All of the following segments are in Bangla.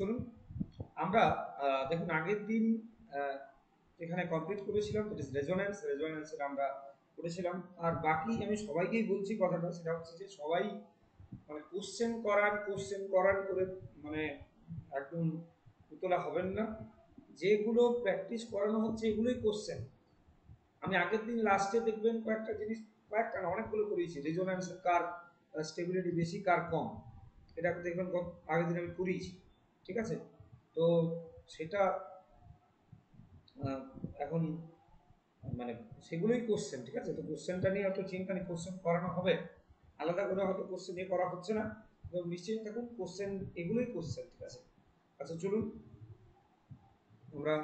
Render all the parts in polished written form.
চলুন আমরা দেখুন আগের দিন এখানে কমপ্লিট করেছিলাম রেজোনেন্সের আমরা করেছিলাম। আর বাকি আমি সবাইকেই বলছি কথাটা, সেটা হচ্ছে যে সবাই মানে কোশ্চেন করার করে মানে একদম উতলা হবেন না। যেগুলো প্র্যাকটিস করানো হচ্ছে এগুলোই কোশ্চেন। আমি আগের দিন লাস্টে দেখবেন কয়েকটা জিনিস, কয়েকটা না অনেকগুলো করিয়েছি, রেজোনেন্স কার স্টেবিলিটি বেশি কার কম, এটা দেখবেন আগের দিন আমি করিয়েছি, ঠিক আছে? তো সেটা এখন মানে সেগুলোই কোশ্চেন, ঠিক আছে? তো কোশ্চেনটা নিয়ে অত চিন্তা নেই, কোশ্চেন করানো হবে, আলাদা করে হয়তো কোশ্চেন নিয়ে করা হচ্ছে না, তো নিশ্চয়ই থাকুন কোশ্চেন এগুলোই কোশ্চেন, ঠিক আছে? আচ্ছা চলুন আমরা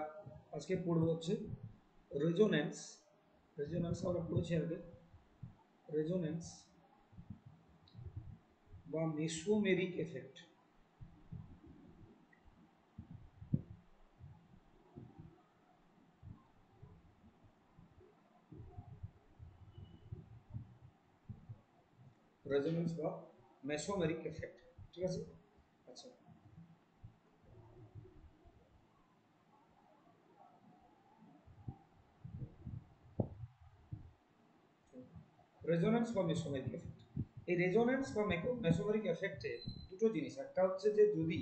আজকে পড়বো হচ্ছে রেজোনেন্স। রেজোনেন্স আমরা পড়েছি আগে, রেজোনেন্স বা মেসোমেরিক এফেক্ট। রেজোনেন্স বা মেসোমেরিক এফেক্ট, ঠিক আছে? আচ্ছা রেজোনেন্স বা মেসোমেরিক এফেক্ট, এই রেজোনেন্স বা মেসোমেরিক এফেক্টে দুটো জিনিস, একটা হচ্ছে যে যদি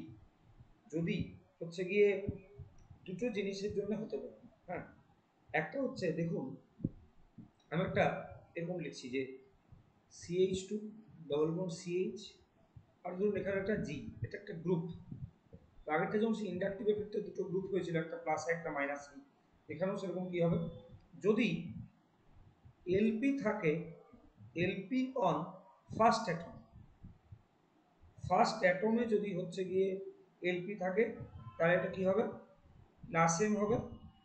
যদি হচ্ছে গিয়ে দুটো জিনিসের জন্য হতে পারে। হ্যাঁ, একটা হচ্ছে দেখুন আমি একটা এরকম লিখছি যে CH2 ডবল বন্ড CH, আর ধরুন এখানে একটা G, এটা একটা গ্রুপ। তো আগেরটা যেমন সেই ইন্ডাকটিভ এফেক্টে দুটো গ্রুপ হয়েছিল, একটা প্লাস একটা মাইনাস, এখানেও সেরকম কি হবে, যদি এলপি থাকে, LP on first atom, first অ্যাটমে যদি হচ্ছে গিয়ে এলপি থাকে, তাহলে এটা কি হবে, প্লাস এম হবে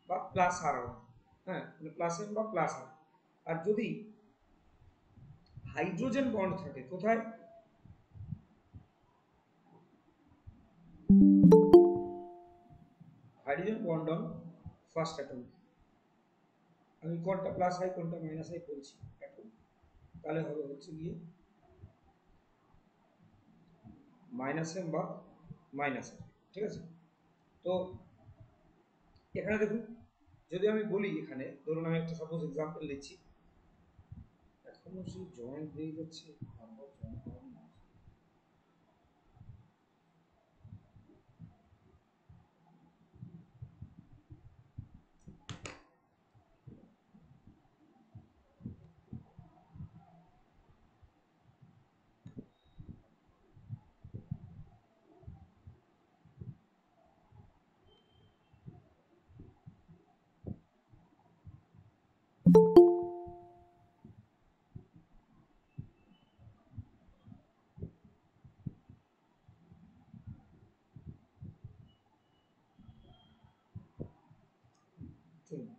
বা প্লাস আর হবে। হ্যাঁ, মানে প্লাস এম বা প্লাস আর। আর যদি হাইড্রোজেন বন্ড থাকে কোথায়, hydrogen bond on first atom, আমি কোনটা প্লাস আই কোনটা মাইনাস আই বলছি এখন, তাহলে হবে হচ্ছে গিয়ে মাইনাস এম বা মাইনাস এম, ঠিক আছে? তো এখানে দেখুন যদি আমি বলি, এখানে ধরুন আমি একটা সাপোজ এক্সাম্পল দিচ্ছি, এখনো সেই জয়েন্ট হয়ে যাচ্ছে, আবার জয়েন্ট হয়নি। চলুন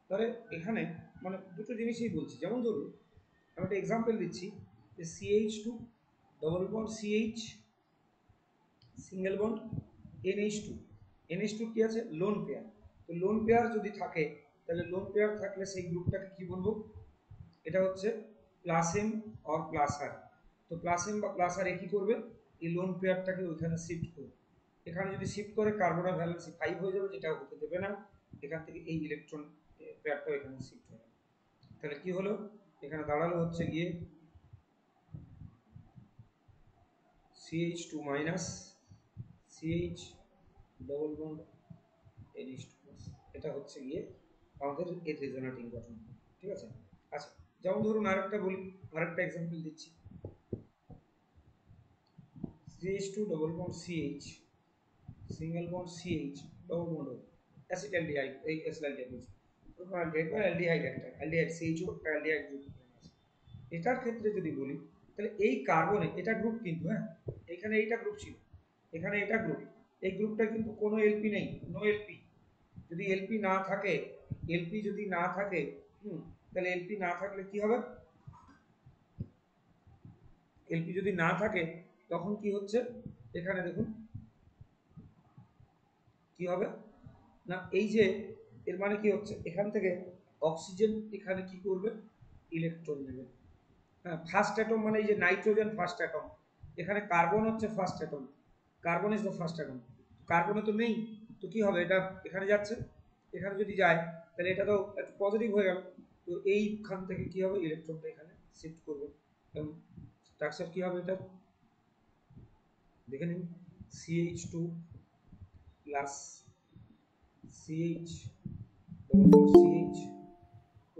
তাহলে এখানে মানে দুটো জিনিসই বলছি, যেমন ধরুন আমি একটা এক্সাম্পল দিচ্ছি যে CH2 double bond CH single bond NH2, NH2 কি আছে, লোন পেয়ার। তো লোন পেয়ার যদি থাকে, তাহলে লোন পেয়ার থাকলে সেই গ্রুপটাকে কি বলবো, এটা হচ্ছে প্লাস এম অর প্লাস আর। তো প্লাস এম বা প্লাস আর কি করবে, এই লোন পেয়ারটাকে ওইখানে শিফট করবে, এখানে যদি শিফট করে কার্বনের ভ্যালেন্সি 5 হয়ে যাবে, যেটা হতে দেবে না, এখান থেকে এই ইলেকট্রন পেয়ারটাও এখানে শিফট হয়ে যাবে। তাহলে কি হলো, এখানে দাঁড়ালো হচ্ছে গিয়ে CH2 minus CH double bond NH2 plus, এটা হচ্ছে গিয়ে আমাদের এর রেজোনেটিং গঠন, ঠিক আছে? আচ্ছা যেমন ধরুন আরেকটা বলি, আরেকটা এক্সাম্পল দিচ্ছি, CH2 double bond CH single bond CH double bond acetaldehyde, এই অ্যাসিটালডিহাইড বলছি, অ্যালডিহাইড বা অ্যালডিহাইড, একটা অ্যালডিহাইড CHO একটা অ্যালডিহাইড গ্রুপ আছে। এটার ক্ষেত্রে যদি বলি, তাহলে এই কার্বনে এটা গ্রুপ কিন্তু, হ্যাঁ এখানে এইটা গ্রুপ ছিল, এখানে এটা গ্রুপ, এই গ্রুপটা কিন্তু কোনো এলপি নেই, নো এলপি। যদি এলপি না থাকে, এলপি যদি না থাকে, তাহলে এলপি না থাকলে কি হবে, এলপি যদি না থাকে তখন কি হচ্ছে, এখানে দেখুন কি হবে না, এই যে এর মানে কি হচ্ছে, এখান থেকে অক্সিজেন এখানে কি করবে, ইলেকট্রন নেবে। হ্যাঁ, ফার্স্ট অ্যাটম মানে এই যে নাইট্রোজেন ফার্স্ট অ্যাটম, এখানে কার্বন হচ্ছে first atom, carbon is the first atom, কার্বনে তো নেই, তো কি হবে, এটা এখানে যাচ্ছে, এখানে যদি যায় তাহলে এটা তো একটু পজিটিভ হয়ে গেল, তো এইখান থেকে কি হবে, ইলেকট্রনটা এখানে শিফট করবে এবং স্ট্রাকচার কি হবে এটা দেখে নিন, CH2 plus CH double CH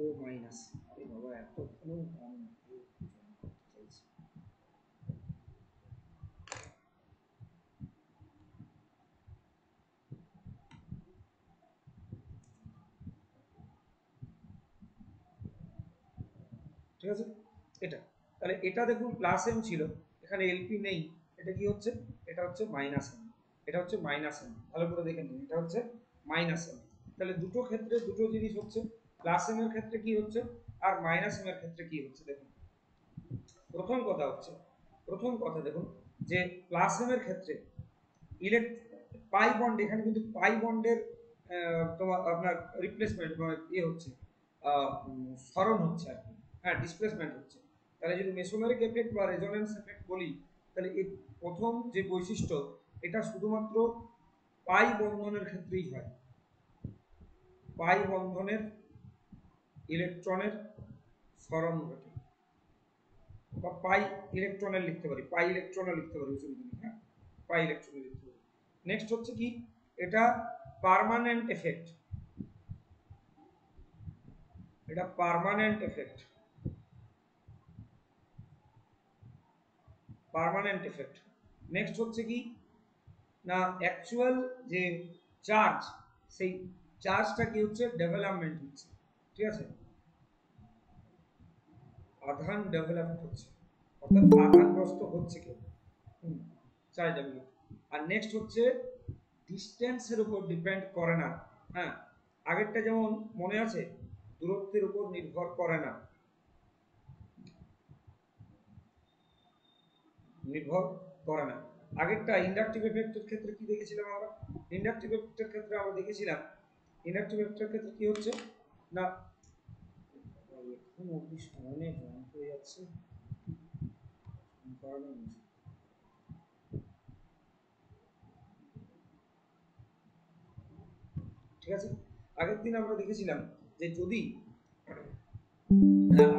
ও মাইনাস। আরে বাবা এতগুলো ঠিক আছে, এটা তাহলে এটা দেখুন প্লাস এম ছিল, এখানে এলপি নেই, এটা কি হচ্ছে, এটা হচ্ছে মাইনাস এম, এটা হচ্ছে মাইনাস এম, ভালো করে দেখে নিন, এটা হচ্ছে মাইনাস এম। তাহলে দুটো ক্ষেত্রে দুটো জিনিস হচ্ছে, প্লাস এম এর ক্ষেত্রে কি হচ্ছে আর মাইনাস এম এর ক্ষেত্রে কি হচ্ছে দেখুন। প্রথম কথা হচ্ছে, প্রথম কথা দেখুন যে প্লাস এম এর ক্ষেত্রে ইলেক্ট পাই বন্ড, এখানে কিন্তু পাই বন্ডের তোমার আপনার রিপ্লেসমেন্ট মানে ইয়ে হচ্ছে, সরণ হচ্ছে আর কি, হ্যাঁ ডিসপ্লেসমেন্ট হচ্ছে। তাহলে যদি মেসোমেরিক এফেক্ট বা রেজোনেন্স এফেক্ট বলি, তাহলে এই প্রথম যে বৈশিষ্ট্য, এটা শুধুমাত্র পাই বন্ধনের ক্ষেত্রেই হয়, পাই বন্ধনের ইলেকট্রনের সরণ ঘটে, বা পাই ইলেকট্রনের লিখতে পারি, পাই ইলেকট্রনের লিখতে পারি, অসুবিধা নেই, হ্যাঁ পাই ইলেকট্রনের লিখতে পারি। নেক্সট হচ্ছে কি, এটা পার্মানেন্ট এফেক্ট, এটা permanent effect, permanent effect. Next হচ্ছে কি না, অ্যাকচুয়াল যে চার্জ, সেই চার্জটা কি হচ্ছে, ডেভেলপমেন্ট হচ্ছে, ঠিক আছে, আধান ডেভেলপমেন্ট হচ্ছে, অর্থাৎ আধানগ্রস্ত হচ্ছে কেউ, চার্জ ডেভেলপ। আর নেক্সট হচ্ছে ডিস্টেন্সের উপর ডিপেন্ড করে না, হ্যাঁ আগেরটা যেমন মনে আছে, দূরত্বের উপর নির্ভর করে না, নির্ভর করে না। আগেরটা ইন্ডাকটিভ এফেক্টের ক্ষেত্রে কি দেখেছিলাম আমরা, ইন্ডাকটিভ এফেক্টের ক্ষেত্রে আমরা দেখেছিলাম, ইন্ডাকটিভ এফেক্টের ক্ষেত্রে কি হচ্ছে না, এখন অবধি সামনে জয়েন হয়ে যাচ্ছে, ঠিক আছে। আগের দিন আমরা দেখেছিলাম যে যদি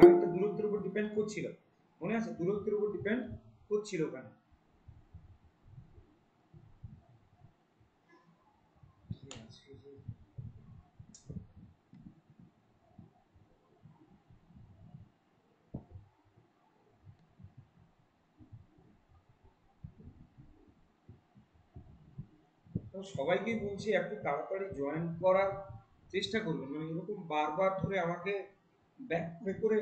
আরেকটা দূরত্বের উপর ডিপেন্ড করছিল, মনে আছে, দূরত্বের উপর ডিপেন্ড করছিল ওখানে, তো সবাইকেই বলছি একটু তাড়াতাড়ি জয়েন করার চেষ্টা করবেন, মানে এরকম বারবার ধরে আমাকে ব্যাক করে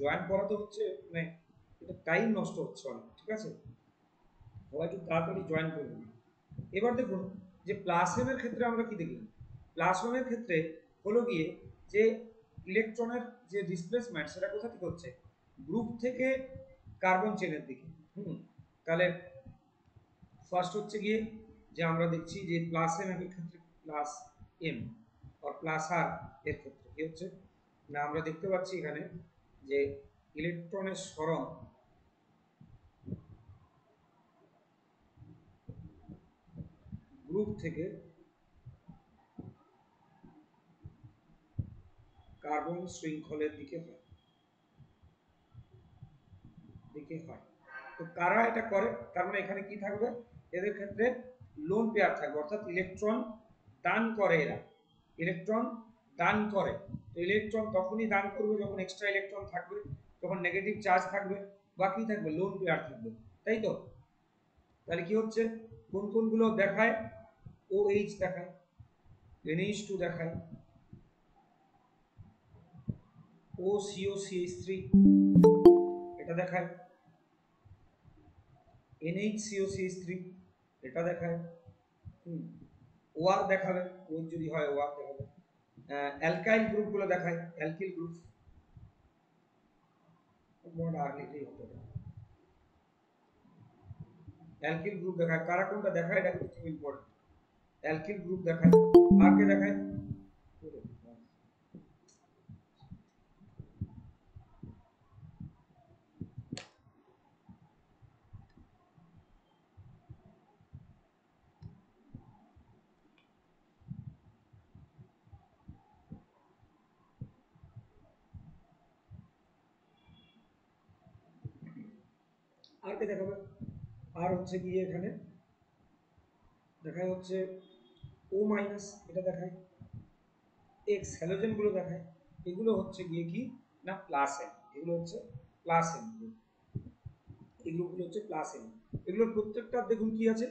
জয়েন করাতে হচ্ছে, মানে এটা টাইম নষ্ট হচ্ছে অনেক, ঠিক আছে, সবাই একটু তাড়াতাড়ি জয়েন করবেন। এবার দেখুন যে প্লাস এম এর ক্ষেত্রে আমরা কি দেখলাম, প্লাস ওয়ান এর ক্ষেত্রে হলো গিয়ে যে ইলেকট্রনের যে ডিসপ্লেসমেন্ট সেটা কোথা থেকে হচ্ছে, গ্রুপ থেকে কার্বন চেনের দিকে, তাহলে ফার্স্ট হচ্ছে গিয়ে যে আমরা দেখছি যে প্লাস এম এর ক্ষেত্রে প্লাস এম আর প্লাস আর এর ক্ষেত্রে কি হচ্ছে না, আমরা দেখতে পাচ্ছি এখানে যে ইলেকট্রনের সরণ গ্রুপ থেকে কার্বন শৃঙ্খলের দিকে হয়, তো কারা এটা করে, তার মানে এখানে কি থাকবে, এদের ক্ষেত্রে লোন পেয়ার থাকবে, অর্থাৎ ইলেকট্রন দান করে এরা, ইলেকট্রন দান করে, তো ইলেকট্রন তখনই দান করবে যখন এক্সট্রা ইলেকট্রন থাকবে, যখন নেগেটিভ চার্জ থাকবে, বাকি থাকবে লোন পেয়ার থাকবে, তাই তো। তাহলে কি হচ্ছে, কোন কোনগুলো দেখায়, OH দেখায়, NH2 দেখায়, OCOCH3 এটা দেখায়, NHCOCH3 এটা দেখায়, ওয়ার দেখাবে, ও যদি হয় ওয়ার দেখাবে, অ্যালকাইল গ্রুপগুলো দেখায়, অ্যালকিল গ্রুপ, আর লিখলেই হতে পারে, অ্যালকিল গ্রুপ দেখায়, কারা কোনটা দেখায় এটা কিন্তু খুব ইম্পর্টেন্ট, অ্যালকিল গ্রুপ দেখায়, আর কে দেখায়, কে দেখাবে, আর হচ্ছে গিয়ে এখানে দেখায় হচ্ছে ও মাইনাস, এটা দেখায় এক্স হ্যালোজেন গুলো দেখায়, এগুলো হচ্ছে গিয়ে কি না প্লাস এন, এগুলো হচ্ছে প্লাস এন, এগুলো হচ্ছে প্লাস এন। এগুলোর প্রত্যেকটা দেখুন কি আছে,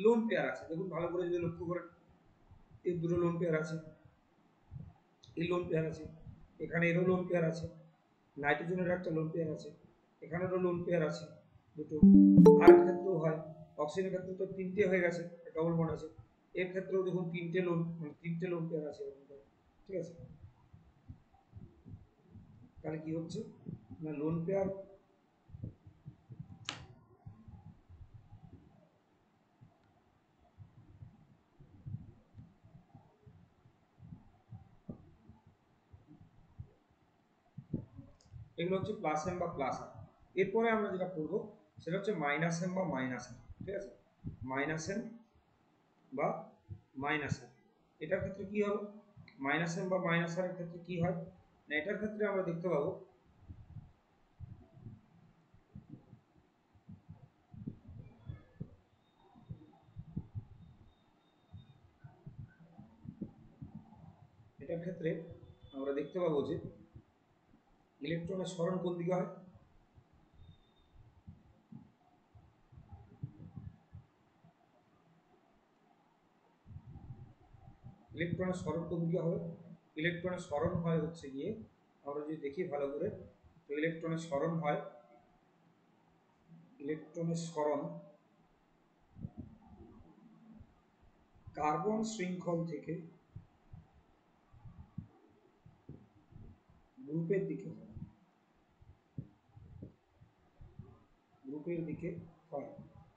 লোন পেয়ার আছে, দেখুন ভালো করে যদি লক্ষ্য করেন এই দুটো লোন পেয়ার আছে, এই লোন পেয়ার আছে, এখানে এরও লোন পেয়ার আছে, নাইট্রোজেনের একটা লোন পেয়ার আছে, এখানেরও লোন পেয়ার আছে দুটো। আর ক্ষেত্রেও হয়, অক্সিজেনের ক্ষেত্রে তো তিনটে হয়ে গেছে, ডবল বন্ড আছে, এর ক্ষেত্রেও দেখুন তিনটে লোন, মানে তিনটে লোন পেয়ার আছে, ঠিক আছে। তাহলে কি হচ্ছে না লোন পেয়ার, এগুলো হচ্ছে প্লাস এম বা প্লাস আর। এরপরে আমরা যেটা করবো সেটা হচ্ছে মাইনাস এম বা মাইনাস এম, ঠিক আছে, মাইনাস এম বা মাইনাস এম। এটার ক্ষেত্রে কি হবে, মাইনাস এম বা মাইনাস আর এর ক্ষেত্রে কি হয় না, এটার ক্ষেত্রে আমরা দেখতে পাবো এটার ক্ষেত্রে আমরা দেখতে পাবো যে ইলেকট্রনের সরণ কোন দিকে হয়, ইলেকট্রনের সরণ কোন দিকে হবে, ইলেকট্রনের সরণ হয় হচ্ছে গিয়ে, আমরা যদি দেখি ভালো করে, তো ইলেকট্রনের সরণ হয়, ইলেকট্রনের সরণ কার্বন শৃঙ্খল থেকে গ্রুপের দিকে হয়, গ্রুপের দিকে হয়।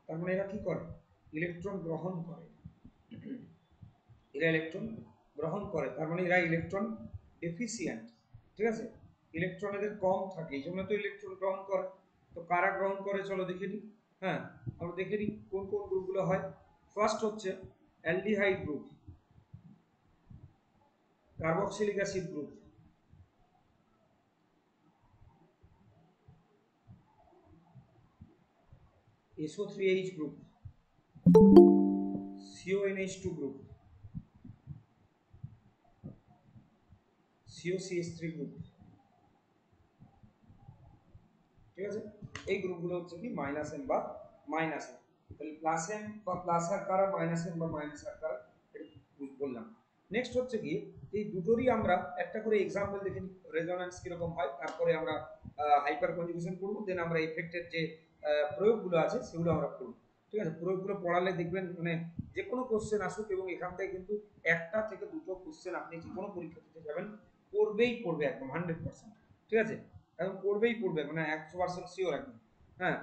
তার মানে এরা কি করে, ইলেকট্রন গ্রহণ করে, এরা ইলেকট্রন গ্রহণ করে, তার মানে এরা ইলেকট্রন ডেফিসিয়েন্ট, ঠিক আছে, ইলেকট্রন এদের কম থাকে, এই জন্য তো ইলেকট্রন গ্রহণ করে। তো কারা গ্রহণ করে চলো দেখে নিই, হ্যাঁ আমরা দেখে নিই কোন কোন গ্রুপগুলো হয়। ফার্স্ট হচ্ছে aldehyde group, carboxylic acid group, SO3H group, CONH2 group, COCH3 group, ঠিক আছে। এই গ্রুপগুলো হচ্ছে কি মাইনাস এম বা মাইনাস এম। তাহলে প্লাস এম বা প্লাস আর কারা, মাইনাস এম বা মাইনাস আর কারা, এটা বললাম। নেক্সট হচ্ছে কি এই দুটোরই আমরা একটা করে এক্সাম্পল দেখে নিই, রেজোন্যান্স কিরকম হয়, তারপরে আমরা হাইপার কনজুগেশন করবো, দেন আমরা ইফেক্টের যে প্রয়োগগুলো আছে সেগুলো আমরা করবো, ঠিক আছে। প্রয়োগগুলো পড়ালে দেখবেন মানে যে কোনো কোশ্চেন আসুক, এবং এখান থেকে কিন্তু একটা থেকে দুটো কোশ্চেন আপনি যে কোনো পরীক্ষা দিতে যাবেন পড়বেই পড়বে একদম 100%, ঠিক আছে, একদম পড়বেই পড়বে, মানে 100% শিওর একদম। হ্যাঁ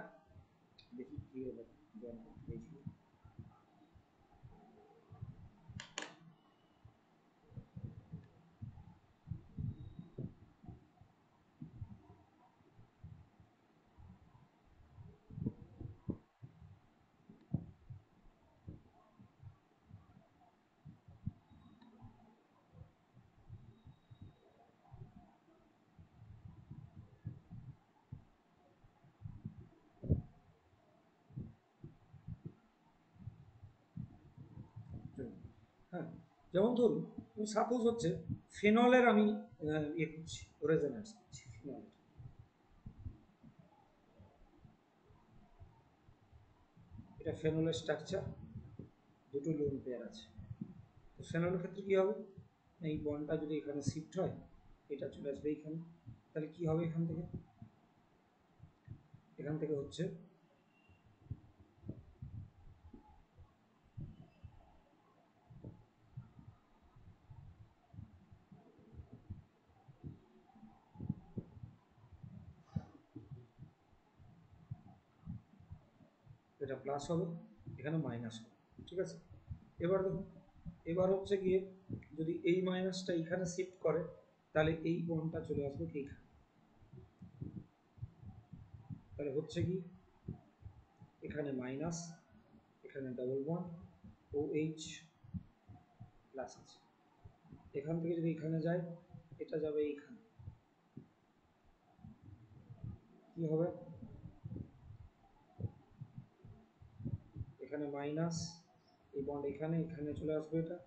দেখি কি হলো, হ্যাঁ যেমন ধরুন সাপোজ হচ্ছে ফেনলের আমি ইয়ে করছি, রেজোন্যান্স করছি ফেনলের, এটা ফেনলের স্ট্রাকচার, দুটো লোন পেয়ার আছে। তো ফেনলের ক্ষেত্রে কি হবে, এই বন্ডটা যদি এখানে শিফট হয়, এটা চলে আসবে এইখানে, তাহলে কি হবে এখান থেকে, এখান থেকে হচ্ছে এটা প্লাস হবে, এখানে মাইনাস হবে, ঠিক আছে। এবার দেখুন, এবার হচ্ছে গিয়ে যদি এই মাইনাসটা এখানে শিফট করে, তাহলে এই বন্ডটা চলে আসবে কি এখানে, তাহলে হচ্ছে কি এখানে মাইনাস, এখানে double bond, O H plus আছে, এখান থেকে যদি এখানে যায়, এটা যাবে এইখানে, কি হবে এখানে মাইনাস, এই বন্ড এখানে এখানে চলে আসবে, এটা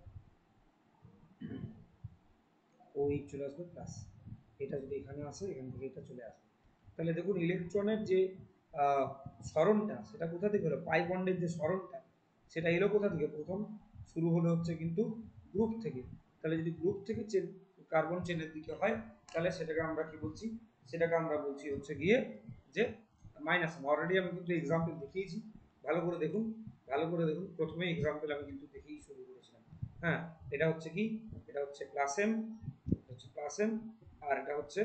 ওই চলে আসবে প্লাস, এটা যদি এখানে আসে এখান থেকে এটা চলে আসবে। তাহলে দেখুন ইলেকট্রনের যে সরণটা সেটা কোথা থেকে হলো, পাই বন্ডের যে সরণটা সেটা এলো কোথা থেকে, প্রথম শুরু হলো হচ্ছে কিন্তু গ্রুপ থেকে। তাহলে যদি গ্রুপ থেকে কার্বন চেনের দিকে হয় তাহলে সেটাকে আমরা কি বলছি, সেটাকে আমরা বলছি হচ্ছে গিয়ে যে মাইনাস। অলরেডি আমি কিন্তু এক্সাম্পল দেখিয়েছি, ভালো করে দেখুন, ভালো করে দেখুন, প্রথমে এক্সাম্পল আমি কিন্তু দেখেই শুরু করেছিলাম। হ্যাঁ, এটা হচ্ছে কি, এটা হচ্ছে প্লাস এম, হচ্ছে প্লাস এম, আর এটা হচ্ছে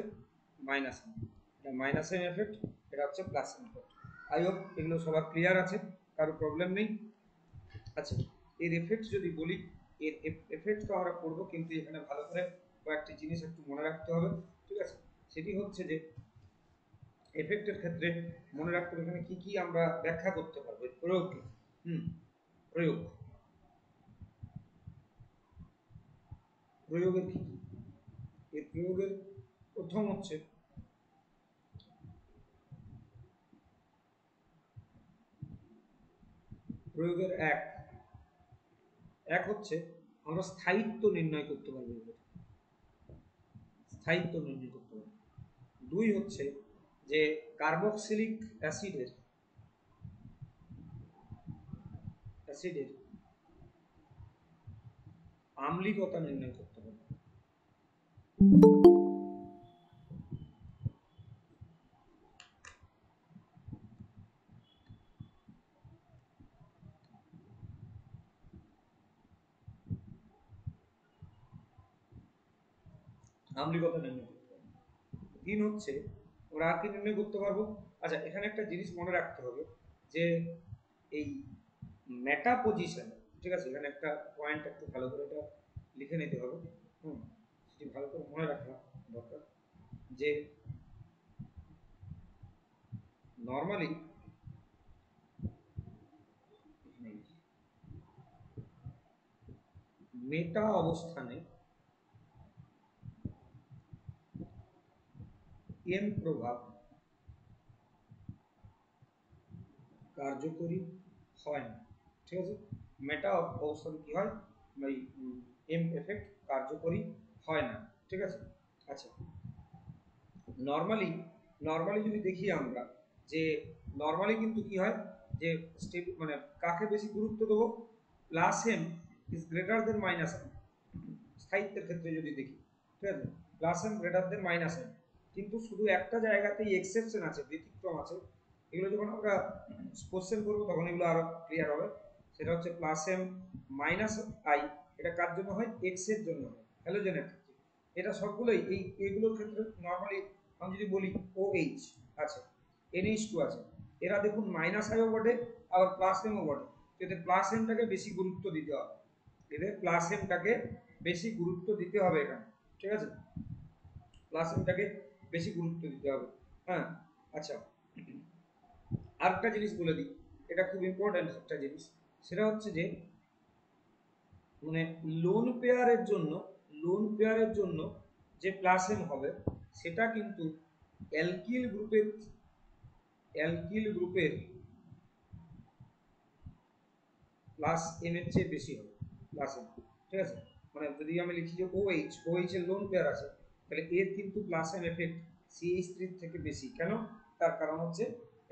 মাইনাস এম, এটা মাইনাস এম এফেক্ট, এটা হচ্ছে plus M effect. I hope এগুলো সবার ক্লিয়ার আছে, কারো প্রবলেম নেই। আচ্ছা, এর এফেক্ট যদি বলি, এর এফেক্ট তো আমরা পড়বো, কিন্তু এখানে ভালো করে কয়েকটি জিনিস একটু মনে রাখতে হবে, ঠিক আছে? সেটি হচ্ছে যে এফেক্টের ক্ষেত্রে মনে রাখতে হবে এখানে কি কি আমরা ব্যাখ্যা করতে পারবো, প্রয়োগ, প্রয়োগ, প্রয়োগের কি কি, এর প্রয়োগের প্রথম হচ্ছে প্রয়োগের এক, এক হচ্ছে আমরা স্থায়িত্ব নির্ণয় করতে পারবো, স্থায়িত্ব নির্ণয় করতে পারবো। দুই হচ্ছে যে কার্বক্সিলিক অ্যাসিডের অ্যাসিডের আম্লিকতা নির্ণয় করতে পারবো। আম্লিকতা নির্ণয় করতে পারবো। তিন হচ্ছে আমরা আর কি নির্ণয় করতে পারবো। আচ্ছা, এখানে একটা জিনিস মনে রাখতে হবে যে এই মেটা পজিশন, ঠিক আছে, এখানে একটা পয়েন্ট একটু ভালো করে এটা লিখে নিতে হবে, সেটি ভালো করে মনে রাখা দরকার যে নর্মালি মেটা অবস্থানে এম প্রভাব কার্যকরী হয় না, ঠিক আছে? মেটা অবস্থানে কি হয়, ওই এম এফেক্ট কার্যকরী হয় না, ঠিক আছে? আচ্ছা, নর্মালি নর্মালি যদি দেখি আমরা যে নর্মালি কিন্তু কি হয় যে মানে কাকে বেশি গুরুত্ব দেবো, plus M is greater than minus M, স্থায়িত্বের ক্ষেত্রে যদি দেখি, ঠিক আছে, plus M greater than minus M. কিন্তু শুধু একটা জায়গাতেই এক্সেপশন আছে, ব্যতিক্রম আছে, এগুলো যখন আমরা কোশ্চেন করবো তখন এগুলো আরো ক্লিয়ার হবে। সেটা হচ্ছে প্লাস এম মাইনাস আই, এটা কার জন্য হয়, এক্স এর জন্য হয়, হ্যালোজেনের ক্ষেত্রে। এটা সবগুলোই এই এগুলোর ক্ষেত্রে নর্মালি আমি যদি বলি ও এইচ আছে, NH2 আছে, এরা দেখুন মাইনাস আইও বটে আবার প্লাস এমও বটে, এদের প্লাস এমটাকে বেশি গুরুত্ব দিতে হবে, এদের প্লাস এমটাকে বেশি গুরুত্ব দিতে হবে এখানে, ঠিক আছে, প্লাস এমটাকে বেশি গুরুত্ব দিতে হবে। হ্যাঁ, আচ্ছা, আরেকটা জিনিস বলে দিই, এটা খুব ইম্পর্টেন্ট একটা জিনিস, সেটা হচ্ছে যে মানে লোন পেয়ারের জন্য, লোন পেয়ারের জন্য যে প্লাস এম হবে সেটা কিন্তু অ্যালকিল গ্রুপের, অ্যালকিল গ্রুপের প্লাস এম এর চেয়ে বেশি হবে, প্লাস এম, ঠিক আছে? মানে যদি আমি লিখি যে OH, OH এর লোন পেয়ার আছে, তাহলে এর কিন্তু প্লাস এম এফেক্ট CH3 থেকে বেশি। কেন? তার কারণ হচ্ছে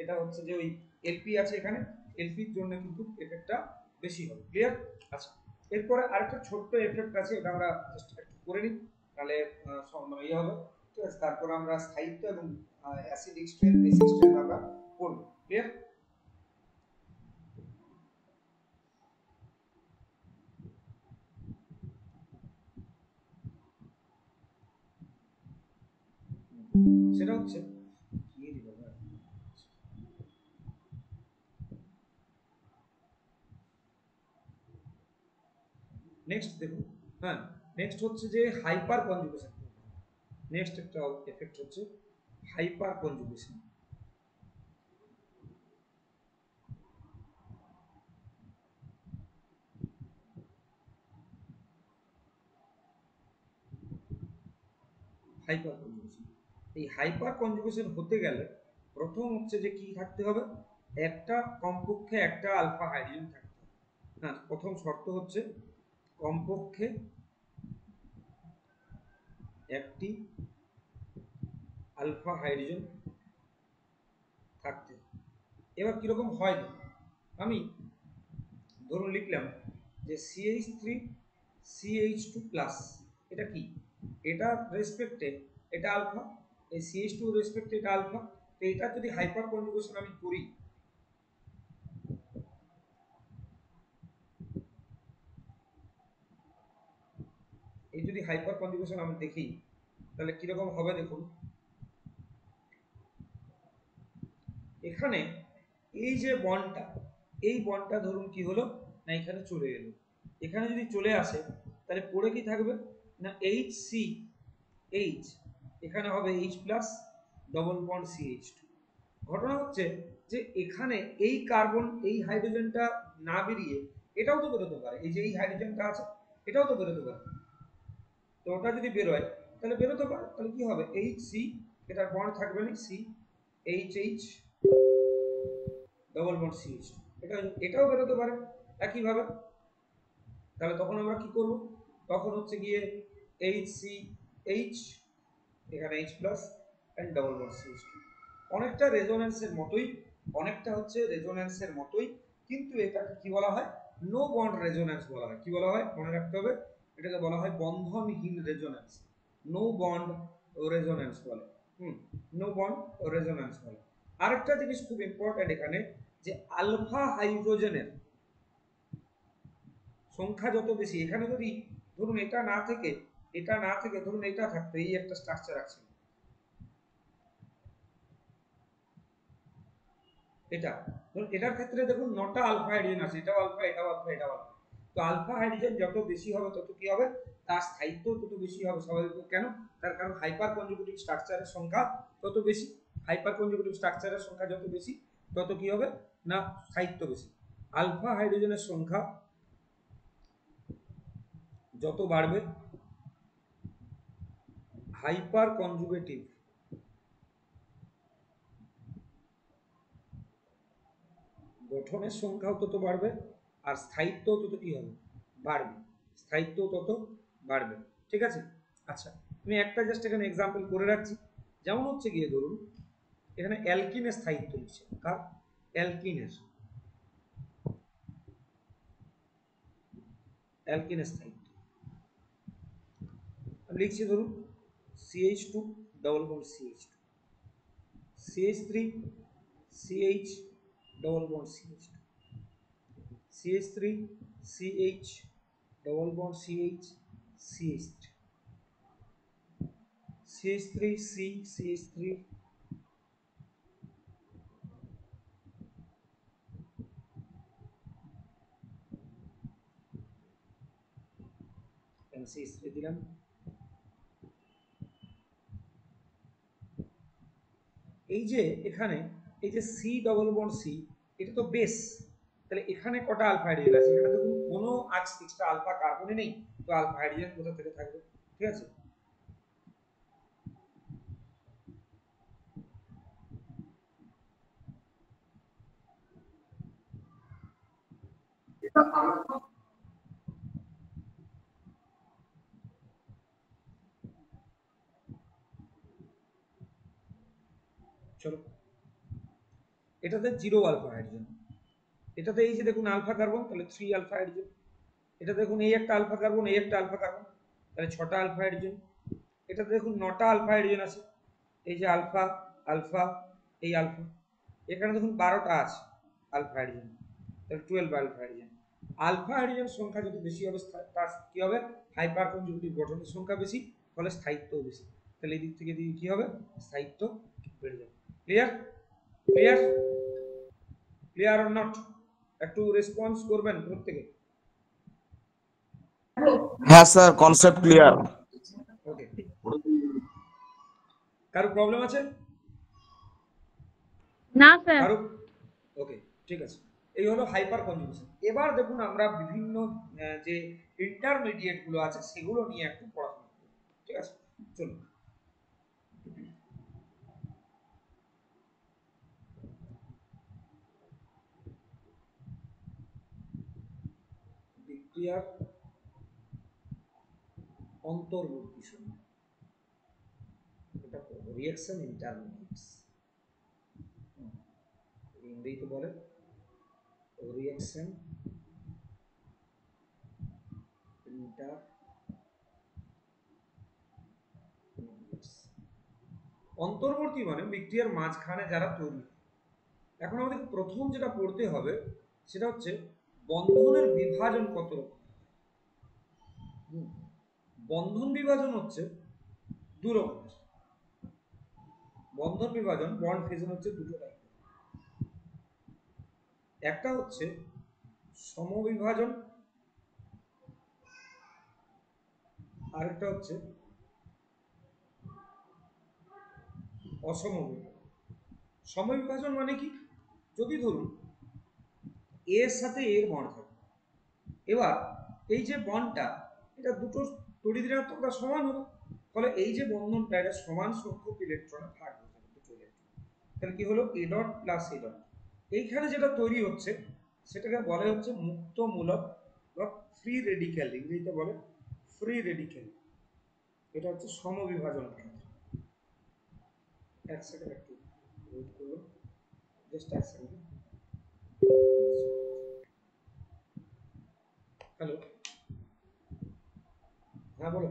এটা হচ্ছে যে ওই এলপি আছে এখানে, এলপির জন্য কিন্তু এফেক্টটা বেশি হবে। ক্লিয়ার? আচ্ছা, এরপরে আরেকটা ছোট্ট এফেক্ট আছে, এটা আমরা জাস্ট একটু করে নিই, তাহলে মানে ইয়ে হবে, ঠিক আছে? তারপর আমরা স্থায়িত্ব এবং অ্যাসিডিক স্ট্রেন্থ, বেসিক স্ট্রেন্থ আমরা পড়বো। ক্লিয়ার? সেটা হচ্ছে কি দিব, নেক্সট দেখুন, হ্যাঁ, নেক্সট হচ্ছে যে হাইপার কনজুগেশন। নেক্সট একটা এফেক্ট হচ্ছে হাইপার কনজুগেশন। হাইপার কনজুগেশন, এই হাইপার কনজুগেশন হতে গেলে প্রথম হচ্ছে যে কি থাকতে হবে, একটা কমপক্ষে একটা আলফা হাইড্রোজেন থাকতে হবে। হ্যাঁ, প্রথম শর্ত হচ্ছে কমপক্ষে একটি আলফা হাইড্রোজেন থাকতে। এবার কিরকম হয় আমি ধরুন লিখলাম যে CH3CH2 প্লাস, এটা কি, এটা রেসপেক্টে এটা আলফা, এই CH2 রেসপেক্টে এটা আলফা। তো এটা যদি হাইপার কনজুগেশন আমি করি, এই যদি হাইপার কনজুগেশন আমি দেখি তাহলে কিরকম হবে দেখুন। এখানে এই যে বন্ডটা, এই বন্ডটা ধরুন কি হলো না এখানে চলে এলো, এখানে যদি চলে আসে তাহলে পড়ে কি থাকবে না HCH, এখানে হবে H plus double bond CH2। ঘটনা হচ্ছে যে এখানে এই কার্বন এই হাইড্রোজেনটা না বেরিয়ে এটাও তো বেরোতে পারে, এই যে এই হাইড্রোজেনটা আছে এটাও তো বেরোতে পারে। তো ওটা যদি বেরোয় তাহলে বেরোতে পারে, তাহলে কি হবে HC, এটার বন্ড থাকবে না CH ডবল বন্ড CH, এটাও বেরোতে পারে একইভাবে। তাহলে তখন আমরা কি করব, তখন হচ্ছে গিয়ে HCH, এখানে H plus and double bond CH2। অনেকটা রেজোন্যান্সের মতোই, অনেকটা হচ্ছে রেজোন্যান্সের মতোই, কিন্তু এটাকে কি বলা হয়, নো বন্ড রেজোন্যান্স বলা হয়। কি বলা হয় মনে রাখতে হবে, এটাকে বলা হয় বন্ধনহীন রেজোন্যান্স, নো বন্ড রেজোন্যান্স বলে। নো বন্ড রেজোন্যান্স বলে। আরেকটা জিনিস খুব ইম্পর্টেন্ট এখানে, যে আলফা হাইড্রোজেনের সংখ্যা যত বেশি, এখানে যদি ধরুন এটা না থেকে ধরুন এটা থাকতো, এই একটা স্ট্রাকচার আছে, এটা ধরুন এটার ক্ষেত্রে দেখুন 9টা আলফা হাইড্রোজেন আছে, এটাও আলফা এটাও আলফা এটাও আলফা। তো আলফা হাইড্রোজেন যত বেশি হবে তত কি হবে, তার স্থায়িত্ব তত বেশি হবে স্বাভাবিক। কেন, তার কারণ হাইপার কনজুগেটিভ স্ট্রাকচারের সংখ্যা তত বেশি, হাইপার কনজুগেটিভ স্ট্রাকচারের সংখ্যা যত বেশি তত কি হবে না স্থায়িত্ব বেশি। আলফা হাইড্রোজেনের সংখ্যা যত বাড়বে, হাইপার কনজুগেটিভ গঠনের সংখ্যাও তত বাড়বে, আর স্থায়িত্ব তত কি হবে, বাড়বে, স্থায়িত্ব তত বাড়বে। ঠিক আছে। আচ্ছা, আমি একটা জাস্ট এখানে এক্সাম্পল করে রাখছি। যেমন হচ্ছে গিয়ে ধরুন এখানে অ্যালকিনের স্থায়িত্ব লিখছে, কার, অ্যালকিনের, অ্যালকিনের স্থায়িত্ব আমি লিখছি ধরুন CH2 double bond CH2, CH3 CH double bond CH2, CH3 CH double bond CH, CH3, CH3 C, CH3, and CH3 দিলাম। এই যে এখানে এই যে C ডবল বন্ড C, এটা তো বেস, তাহলে এখানে কটা আলফা হাইড্রোজেন আছে, এখানে দেখুন কোনো এক্সট্রা আলফা কার্বনে নেই, তো আলফা হাইড্রোজেন কোথা থেকে থাকবে। ঠিক আছে, চলো এটাতে 0 আলফা হাইড্রোজেন, এটাতে এই যে দেখুন আলফা কার্বন, তাহলে 3 আলফা হাইড্রোজেন। এটা দেখুন এই একটা আলফা কার্বন, এই একটা আলফা কার্বন, তাহলে 6টা আলফা হাইড্রোজেন। এটাতে দেখুন 9টা আলফা হাইড্রোজেন আছে, এই যে আলফা আলফা এই আলফা। এখানে দেখুন 12টা আছে আলফা হাইড্রোজেন, তাহলে 12 আলফা হাইড্রোজেন। আলফা হাইড্রোজেন সংখ্যা যত বেশি হবে তার কি হবে, হাইপার কনজুগেটিভ গঠনের সংখ্যা বেশি, ফলে স্থায়িত্বও বেশি। তাহলে এই দিক থেকে দিকে কি হবে, স্থায়িত্ব বেড়ে যাবে। Clear, clear, clear or not, একটু রেসপন্স করবেন প্রত্যেকে। হ্যাঁ স্যার, কনসেপ্ট ক্লিয়ার। ওকে, কারো প্রবলেম আছে? না স্যার। কারো, ওকে, ঠিক আছে। এই হলো হাইপার কনজুগেশন। এবার দেখুন আমরা বিভিন্ন যে ইন্টারমিডিয়েট গুলো আছে সেগুলো নিয়ে একটু পড়াশোনা করব। ঠিক আছে, চলুন। বিক্রিয়ার অন্তর্বর্তী সময়, এটা রিঅ্যাকশন ইন্টারমিডিয়েটস, ইংরেজিতে বলে রিঅ্যাকশন ইন্টারমিডিয়েটস। অন্তর্বর্তী মানে বিক্রিয়ার মাঝখানে যারা তৈরি। এখন আমাদের প্রথম যেটা পড়তে হবে সেটা হচ্ছে বন্ধনের বিভাজন কত রকম। বন্ধন বিভাজন হচ্ছে দু রকমের। বন্ধন বিভাজন বন্ড ফিউশন হচ্ছে দুটো টাইপ। একটা হচ্ছে সমবিভাজন, আরেকটা হচ্ছে অসমবিভাজন। সমবিভাজন মানে কি, যদি ধরুন এ এর সাথে এর বন্ড থাকে, এবার এই যে বন্ডটা এটা দুটো তড়িৎ ঋণাত্মকতা সমান হবে, ফলে এই যে বন্ধনটা এটা সমান সংখ্যক ইলেকট্রনে ভাগ হয়ে যাবে, দুটো ইলেকট্রন। তাহলে কি হলো, A dot plus A dot. এইখানে যেটা তৈরি হচ্ছে সেটাকে বলে হচ্ছে মুক্তমূলক বা ফ্রি রেডিক্যাল, ইংরেজিতে বলে ফ্রি রেডিক্যাল। এটা হচ্ছে সমবিভাজন ক্ষেত্র। এক সেকেন্ড একটু ওয়েট করুন, জাস্ট এক সেকেন্ড। হ্যালো, হ্যাঁ বলো।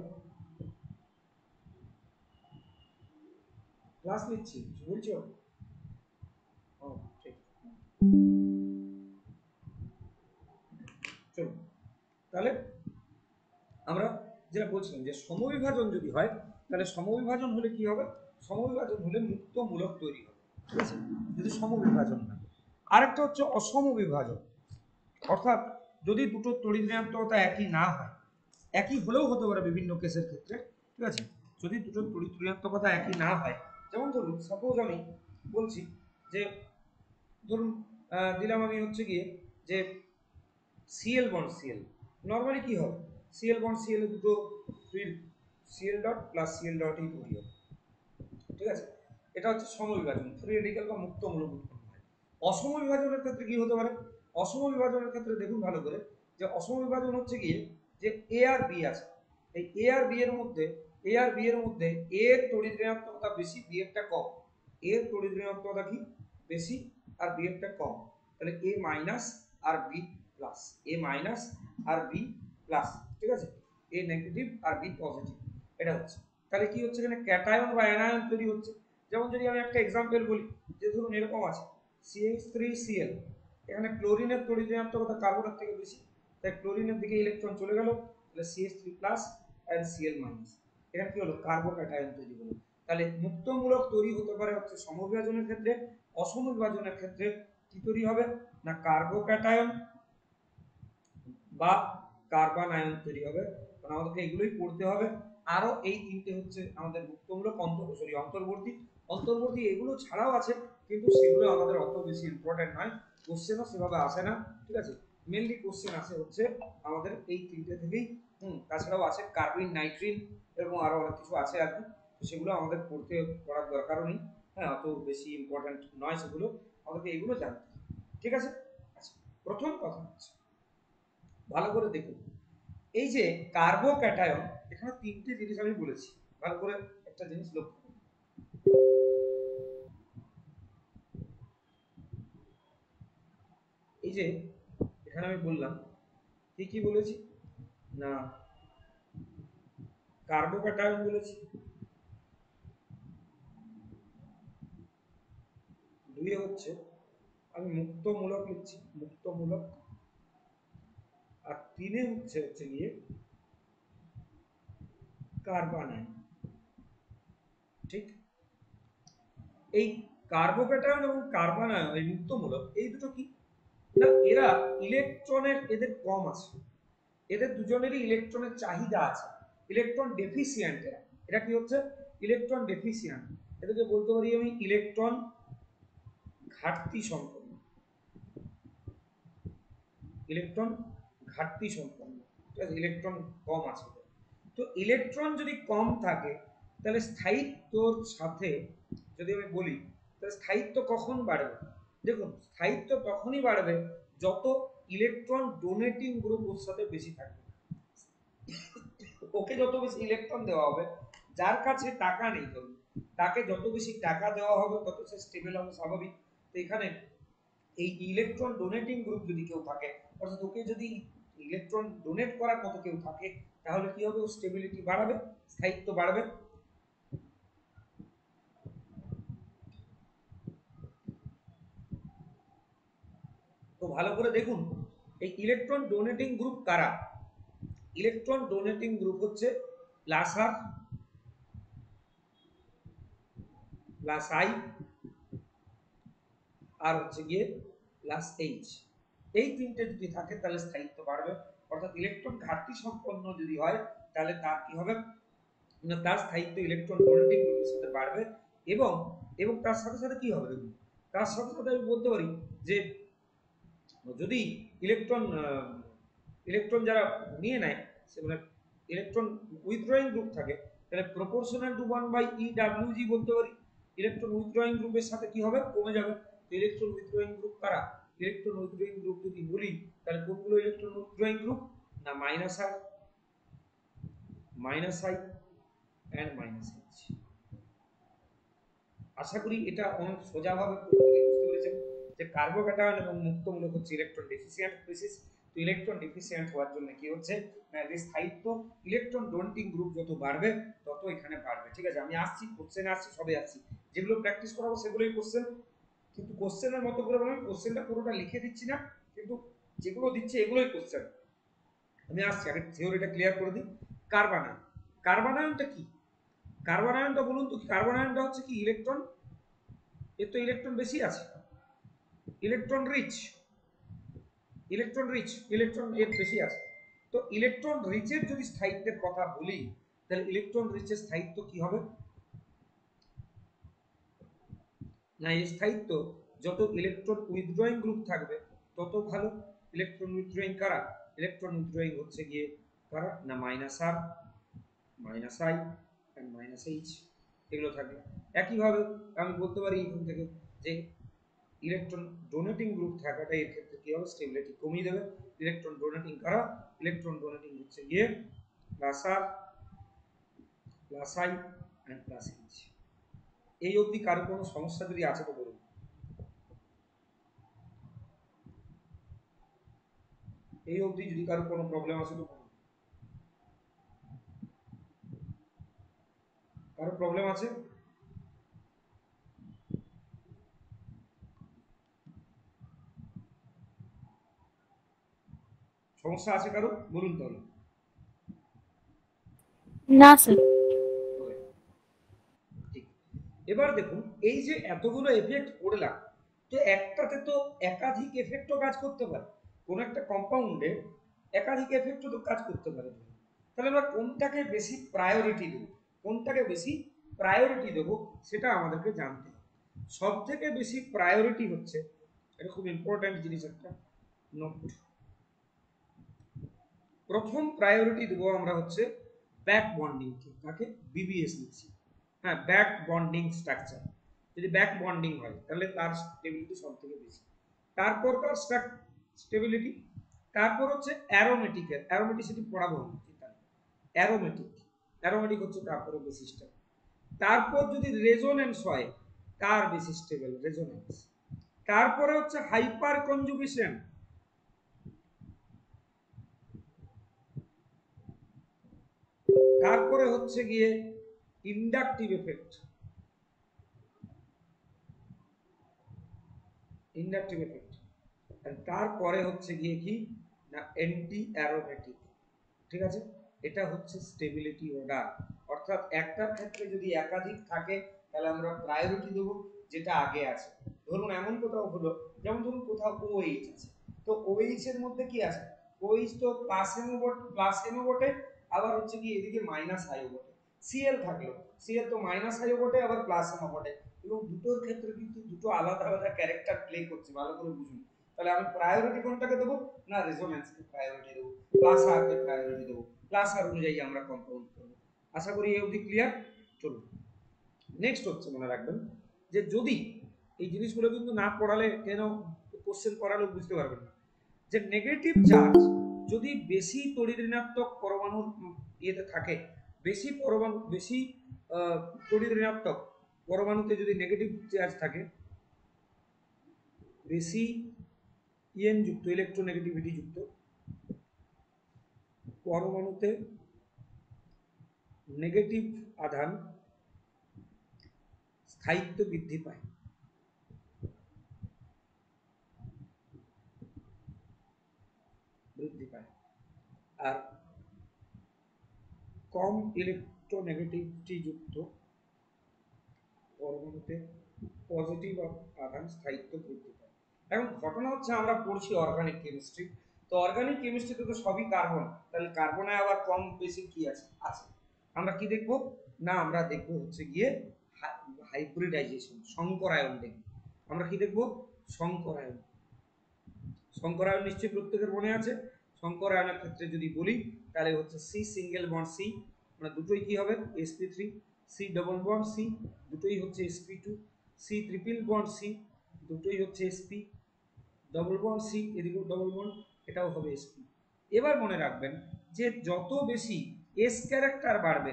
ক্লাস নিচ্ছি, কিছু বলছো? ও ঠিক, চলো তাহলে আমরা যেটা বলছিলাম যে সমবিভাজন যদি হয় তাহলে সমবিভাজন হলে কি হবে, সমবিভাজন হলে মুক্তমূলক তৈরি হবে, ঠিক আছে, যদি সমবিভাজন না। আরেকটা হচ্ছে অসমবিভাজন, অর্থাৎ যদি দুটো তড়িৎ ঋণাত্মকতা একই না হয়, একই হলেও হতে পারে বিভিন্ন কেসের ক্ষেত্রে, ঠিক আছে, যদি দুটো তড়িৎ ঋণাত্মকতা একই না হয়, যেমন ধরুন সাপোজ আমি বলছি যে ধরুন দিলাম আমি হচ্ছে গিয়ে যে সিএল বন্ড সিএল, নর্মালি কি হবে, সিএল বন্ড সিএল দুটো সিএল ডট প্লাস সিএল ডটই তৈরি হবে, ঠিক আছে, এটা হচ্ছে সমবিভাজন, ফ্রি রেডিক্যাল বা মুক্তমূলক উৎপন্ন হয়। অসমবিভাজনের ক্ষেত্রে কি হতে পারে, অসমবিভাজনের ক্ষেত্রে দেখুন ভালো করে যে অসমবিভাজন হচ্ছে গিয়ে যে এ আর বি আছে, এই এ আর বি এর মধ্যে এ এর তড়িৎ ঋণাত্মকতা বেশি, বি এরটা কম, এ এর তড়িৎ ঋণাত্মকতা কি বেশি আর বি এরটা কম, তাহলে এ মাইনাস আর বি প্লাস, এ মাইনাস আর বি প্লাস, ঠিক আছে, এ নেগেটিভ আর বি পজিটিভ, এটা হচ্ছে। তাহলে কি হচ্ছে, এখানে ক্যাটায়ন বা অ্যানায়ন তৈরি হচ্ছে। যেমন যদি আমি একটা এক্সাম্পল বলি যে ধরুন এরকম আছে CH3Cl, এখানে ক্লোরিনের তড়িৎ ঋণাত্মকতা কার্বনের থেকে বেশি, তাই ক্লোরিনের দিকে ইলেকট্রন চলে গেল, তাহলে CH3 plus and Cl minus, এখানে কি হলো, কার্বো ক্যাটায়ন তৈরি হলো। তাহলে মুক্তমূলক তৈরি হতে পারে হচ্ছে সমবিভাজনের ক্ষেত্রে, অসমবিভাজনের ক্ষেত্রে কি তৈরি হবে না কার্বো ক্যাটায়ন বা কার্বন আয়ন তৈরি হবে, কারণ আমাদেরকে এগুলোই পড়তে হবে। আরো এই তিনটে হচ্ছে আমাদের মুক্তমূলক, অন্তর্বর্তী, অন্তর্বর্তী এগুলো ছাড়াও আছে, কিন্তু সেগুলো আমাদের অত বেশি ইম্পর্টেন্ট নয়, কোশ্চেনও সেভাবে আসে না, ঠিক আছে, মেনলি কোশ্চেন আসে হচ্ছে আমাদের এই তিনটে থেকেই। তাছাড়াও আছে কার্বিন, নাইট্রিন এবং আরো অনেক কিছু আছে আর কি, তো সেগুলো আমাদের পড়ার দরকারও নেই, হ্যাঁ অত বেশি ইম্পর্টেন্ট নয় সেগুলো, আমাদেরকে এগুলো জানতে হবে, ঠিক আছে। আচ্ছা, প্রথম কথা হচ্ছে ভালো করে দেখুন, এই যে কার্বো ক্যাটায়ন, এখানে তিনটে জিনিস আমি বলেছি, ভালো করে একটা জিনিস লক্ষ্য করুন, এই যে এখানে আমি বললাম কি কি বলেছি না কার্বো ক্যাটায়ন বলেছি, দুই হচ্ছে আমি মুক্তমূলক লিখছি, মুক্তমূলক, আর তিনে হচ্ছে গিয়ে কার্বন আয়ন, ঠিক। এই কার্বো ক্যাটায়ন এবং কার্বন আয়ন এই মুক্তমূলক, এই দুটো কি না এরা ইলেকট্রনের এদের কম আছে, এদের দুজনেরই ইলেকট্রনের চাহিদা আছে, ইলেকট্রন ডেফিসিয়েন্ট, এরা এটা কি হচ্ছে ইলেকট্রন ডেফিসিয়েন্ট, এদেরকে বলতে পারি আমি ইলেকট্রন ঘাটতি সম্পন্ন, ইলেকট্রন ঘাটতি সম্পন্ন, ঠিক আছে, ইলেকট্রন কম আছে। তো ইলেকট্রন যদি কম থাকে তাহলে স্থায়িত্বর সাথে যদি আমি বলি তাহলে স্থায়িত্ব কখন বাড়বে, দেখুন স্থায়িত্ব তখনই বাড়বে যত ইলেকট্রন ডোনেটিং গ্রুপ ওর সাথে বেশি থাকবে। ওকে যত বেশি ইলেকট্রন দেওয়া হবে, যার কাছে টাকা নেই ধরুন, তাকে যত বেশি টাকা দেওয়া হবে তত সে স্টেবল হবে, স্বাভাবিক। তো এখানে এই ইলেকট্রন ডোনেটিং গ্রুপ যদি কেউ থাকে, অর্থাৎ ওকে যদি ইলেকট্রন ডোনেট করার মতো কেউ থাকে, তাহলে কি হবে, ওর স্টেবিলিটি বাড়াবে, স্থায়িত্ব বাড়বে। তো ভালো করে দেখুন, এই ইলেকট্রন ডোনেটিং গ্রুপ কারা? ইলেকট্রন ডোনেটিং গ্রুপ হচ্ছে প্লাস আর, প্লাস আই, আর হচ্ছে গিয়ে প্লাস এইচ। এই তিনটে যদি থাকে তাহলে স্থায়িত্ব বাড়বে। অর্থাৎ ইলেকট্রন ঘাটতি সম্পন্ন যদি হয়, তাহলে তার কি হবে না, তার স্থায়িত্ব ইলেকট্রন ডোনেটিং গ্রুপের সাথে বাড়বে। এবং এবং তার সাথে সাথে কি হবে দেখুন, তার সাথে সাথে আমি বলতে পারি যে যদি ইলেকট্রন ইলেকট্রন যারা নিয়ে নেয়, সে মানে ইলেকট্রন উইথড্রয়িং গ্রুপ থাকে, তাহলে প্রপোর্শনাল টু 1/EWG বলতে পারি। ইলেকট্রন উইথড্রয়িং গ্রুপের সাথে কি হবে, কমে যাবে। তো ইলেকট্রন উইথড্রয়িং গ্রুপ কারা? ইলেকট্রন উইথড্রয়িং গ্রুপ যদি বলি, তাহলে কোনগুলো ইলেকট্রন উইথড্রয়িং গ্রুপ? না minus R, minus I and minus H. আশা করি এটা অনেক সোজাভাবে প্রত্যেকে বুঝতে পেরেছেন যে কার্বোক্যাটায়ন এবং মুক্তমূলক হচ্ছে ইলেকট্রন ডেফিসিয়েন্ট স্পিসিস। তো ইলেকট্রন ডেফিসিয়েন্ট হওয়ার জন্য কি হচ্ছে না, এর স্থায়িত্ব ইলেকট্রন ডোনেটিং গ্রুপ যত বাড়বে তত এখানে বাড়বে। ঠিক আছে, আমি আসছি কোশ্চেনে, আসছি সবে আসছি, যেগুলো প্র্যাকটিস করাবো সেগুলোই কোশ্চেন, কিন্তু কোশ্চেনের মতো করে বলুন, কোশ্চেনটা পুরোটা লিখে দিচ্ছি না, কিন্তু যেগুলো দিচ্ছি এগুলোই কোশ্চেন। আমি আসছি, আগে থিওরিটা ক্লিয়ার করে দিই। কার্বনায়ন, কার্বনায়নটা কি? কার্বনায়নটা বলুন তো, কার্বনায়নটা হচ্ছে কি ইলেকট্রন, এর তো ইলেকট্রন বেশি আছে, electron rich, electron rich, electron এর বেশি আছে। তো ইলেকট্রন রিচের যদি স্থায়িত্বের কথা বলি, তাহলে ইলেকট্রন রিচের স্থায়িত্ব কি হবে না, এই স্থায়িত্ব যত ইলেকট্রন উইথড্রয়িং গ্রুপ থাকবে তত ভালো। ইলেকট্রন উইথড্রয়িং কারা? ইলেকট্রন উইথড্রয়িং হচ্ছে গিয়ে কারা না minus R, minus I and minus H, এগুলো থাকবে। একইভাবে আমি বলতে পারি এখান থেকে যে ইলেকট্রন ডোনেটিং গ্রুপ থাকাটা এর ক্ষেত্রে কি হবে, স্টেবিলিটি কমিয়ে দেবে। ইলেকট্রন ডোনেটিং কারা? ইলেকট্রন ডোনেটিং হচ্ছে গিয়ে plus R, plus I and plus H. এই অবধি কারো কোনো সমস্যা যদি আছে তো বলুন। এই অবধি যদি কারো কোনো প্রবলেম আছে তো বলুন। কারো প্রবলেম আছে? সমস্যা আছে কারো, বলুন তাহলে। না স্যার। Okay, ঠিক। এবার দেখুন, এই যে এতগুলো এফেক্ট করলাম, তো একটাতে তো একাধিক এফেক্টও কাজ করতে পারে। কোন একটা কম্পাউন্ডে একাধিক এফেক্টও তো কাজ করতে পারে। তাহলে আমরা কোনটাকে বেশি প্রায়োরিটি দেব, কোনটাকে বেশি প্রায়োরিটি দেব, সেটা আমাদেরকে জানতে হবে। সব থেকে বেশি প্রায়োরিটি হচ্ছে, এটা খুব ইম্পর্ট্যান্ট জিনিস একটা নোট, প্রথম প্রায়োরিটি দেবো আমরা হচ্ছে ব্যাক বন্ডিংকে। তাকে বিবিএস লিখছি, হ্যাঁ, ব্যাক বন্ডিং স্ট্রাকচার। যদি ব্যাক বন্ডিং হয় তাহলে তার স্টেবিলিটি সব থেকে বেশি। তারপর তার স্টেবিলিটি, তারপর হচ্ছে অ্যারোমেটিকের, অ্যারোমেটিসিটি পড়াবো আমি, অ্যারোমেটিক, অ্যারোমেটিক হচ্ছে তারপরে বেশি স্টেবল। তারপর যদি রেজোনেন্স হয়, তার বেশি স্টেবল রেজোনেন্স। তারপরে হচ্ছে হাইপার কনজুগেশন, তারপরে হচ্ছে গিয়ে ইন্ডাকটিভ এফেক্ট, ইন্ডাকটিভ এফেক্ট, তারপরে হচ্ছে গিয়ে কি না অ্যান্টি অ্যারোমেটিক। ঠিক আছে, এটা হচ্ছে স্টেবিলিটি অর্ডার। অর্থাৎ একটার ক্ষেত্রে যদি একাধিক থাকে তাহলে আমরা প্রায়োরিটি দেবো যেটা আগে আছে। ধরুন এমন কোথাও হলো, যেমন ধরুন কোথাও OH আছে, তো OH এর মধ্যে কি আছে, OH তো প্লাস এমও বটে, আবার হচ্ছে কি এদিকে মাইনাস আইও বটে। Cl থাকলো, Cl তো মাইনাস আইও বটে আবার প্লাস এমও বটে, এবং দুটোর ক্ষেত্রে কিন্তু দুটো আলাদা আলাদা ক্যারেক্টার প্লে করছে, ভালো করে বুঝুন। তাহলে আমি প্রায়োরিটি কোনটাকে দেবো না, রেজোনেন্সকে প্রায়োরিটি দেবো, প্লাস আর কে প্রায়োরিটি দেবো, প্লাস আর অনুযায়ী আমরা কম্পাউন্ড করবো। আশা করি এই অবধি ক্লিয়ার। চলুন নেক্সট হচ্ছে, মনে রাখবেন যে যদি এই জিনিসগুলো কিন্তু না পড়ালে কেন কোশ্চেন করালেও বুঝতে পারবেন না। যে নেগেটিভ চার্জ যদি বেশি তড়িৎ ঋণাত্মক পরমাণুর ইয়েতে থাকে, বেশি পরমাণু বেশি তড়িৎ ঋণাত্মক পরমাণুতে যদি নেগেটিভ চার্জ থাকে, বেশি ইএন যুক্ত ইলেকট্রোনেগেটিভিটি যুক্ত পরমাণুতে নেগেটিভ আধান স্থায়িত্ব বৃদ্ধি পায়। আর কম ইলেকট্রোনেগেটিভিটি যুক্ত পরমাণুতে পজিটিভ আধান স্থায়িত্ব বৃদ্ধি পায়। এখন ঘটনা হচ্ছে আমরা পড়ছি অর্গানিক কেমিস্ট্রি, তো অর্গানিক কেমিস্ট্রিতে তো সবই কার্বন, তাহলে কার্বনে আবার কম বেশি কি আছে আছে আমরা কি দেখব না, আমরা দেখব হচ্ছে গিয়ে হাইব্রিডাইজেশন, সংকরায়ন দেখব। আমরা কি দেখব? সংকরায়ন। সংকরায়ন নিশ্চয়ই প্রত্যেকের মনে আছে। সংকরায়নের ক্ষেত্রে যদি বলি তাহলে হচ্ছে সি সিঙ্গেল বন্ড সি, মানে দুটোই কি হবে sp3, C double bond C দুটোই হচ্ছে sp2, C triple bond C দুটোই হচ্ছে sp ডবল বন্ড সি, এদিকেও ডবল বন্ড, এটাও হবে sp। এবার মনে রাখবেন যে যত বেশি s ক্যারেক্টার বাড়বে,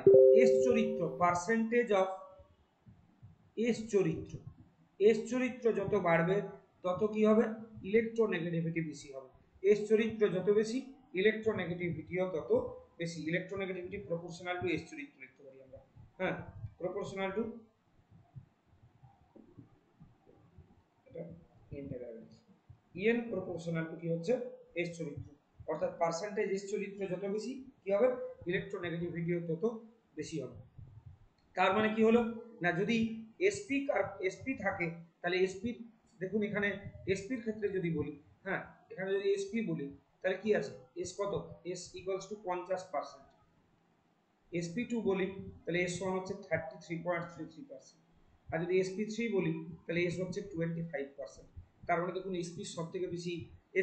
s চরিত্র, পার্সেন্টেজ অফ s চরিত্র, s চরিত্র যত বাড়বে তত কি হবে ইলেকট্রোনেগেটিভিটি বেশি হবে। s চরিত্র যত বেশি ইলেকট্রোনেগেটিভিটিও তত বেশি। ইলেকট্রোনেগেটিভিটি প্রপোর্শনাল টু s চরিত্র লিখতে পারি আমরা, হ্যাঁ, proportional to EN proportional to কি হচ্ছে s চরিত্র, অর্থাৎ পার্সেন্টেজ s চরিত্র যত বেশি কি হবে ইলেকট্রোনেগেটিভিটিও তত বেশি হবে। তার মানে কি হলো না, যদি sp থাকে তাহলে sp, দেখুন এখানে sp এর ক্ষেত্রে যদি বলি, হ্যাঁ এখানে যদি sp বলি তাহলে কি আছে s কত, s ইকুয়ালস টু 50%, sp2 বলি তাহলে s1 হচ্ছে 33.33%, আর যদি sp3 বলি তাহলে s হচ্ছে 25%। তার মানে দেখুন sp সব থেকে বেশি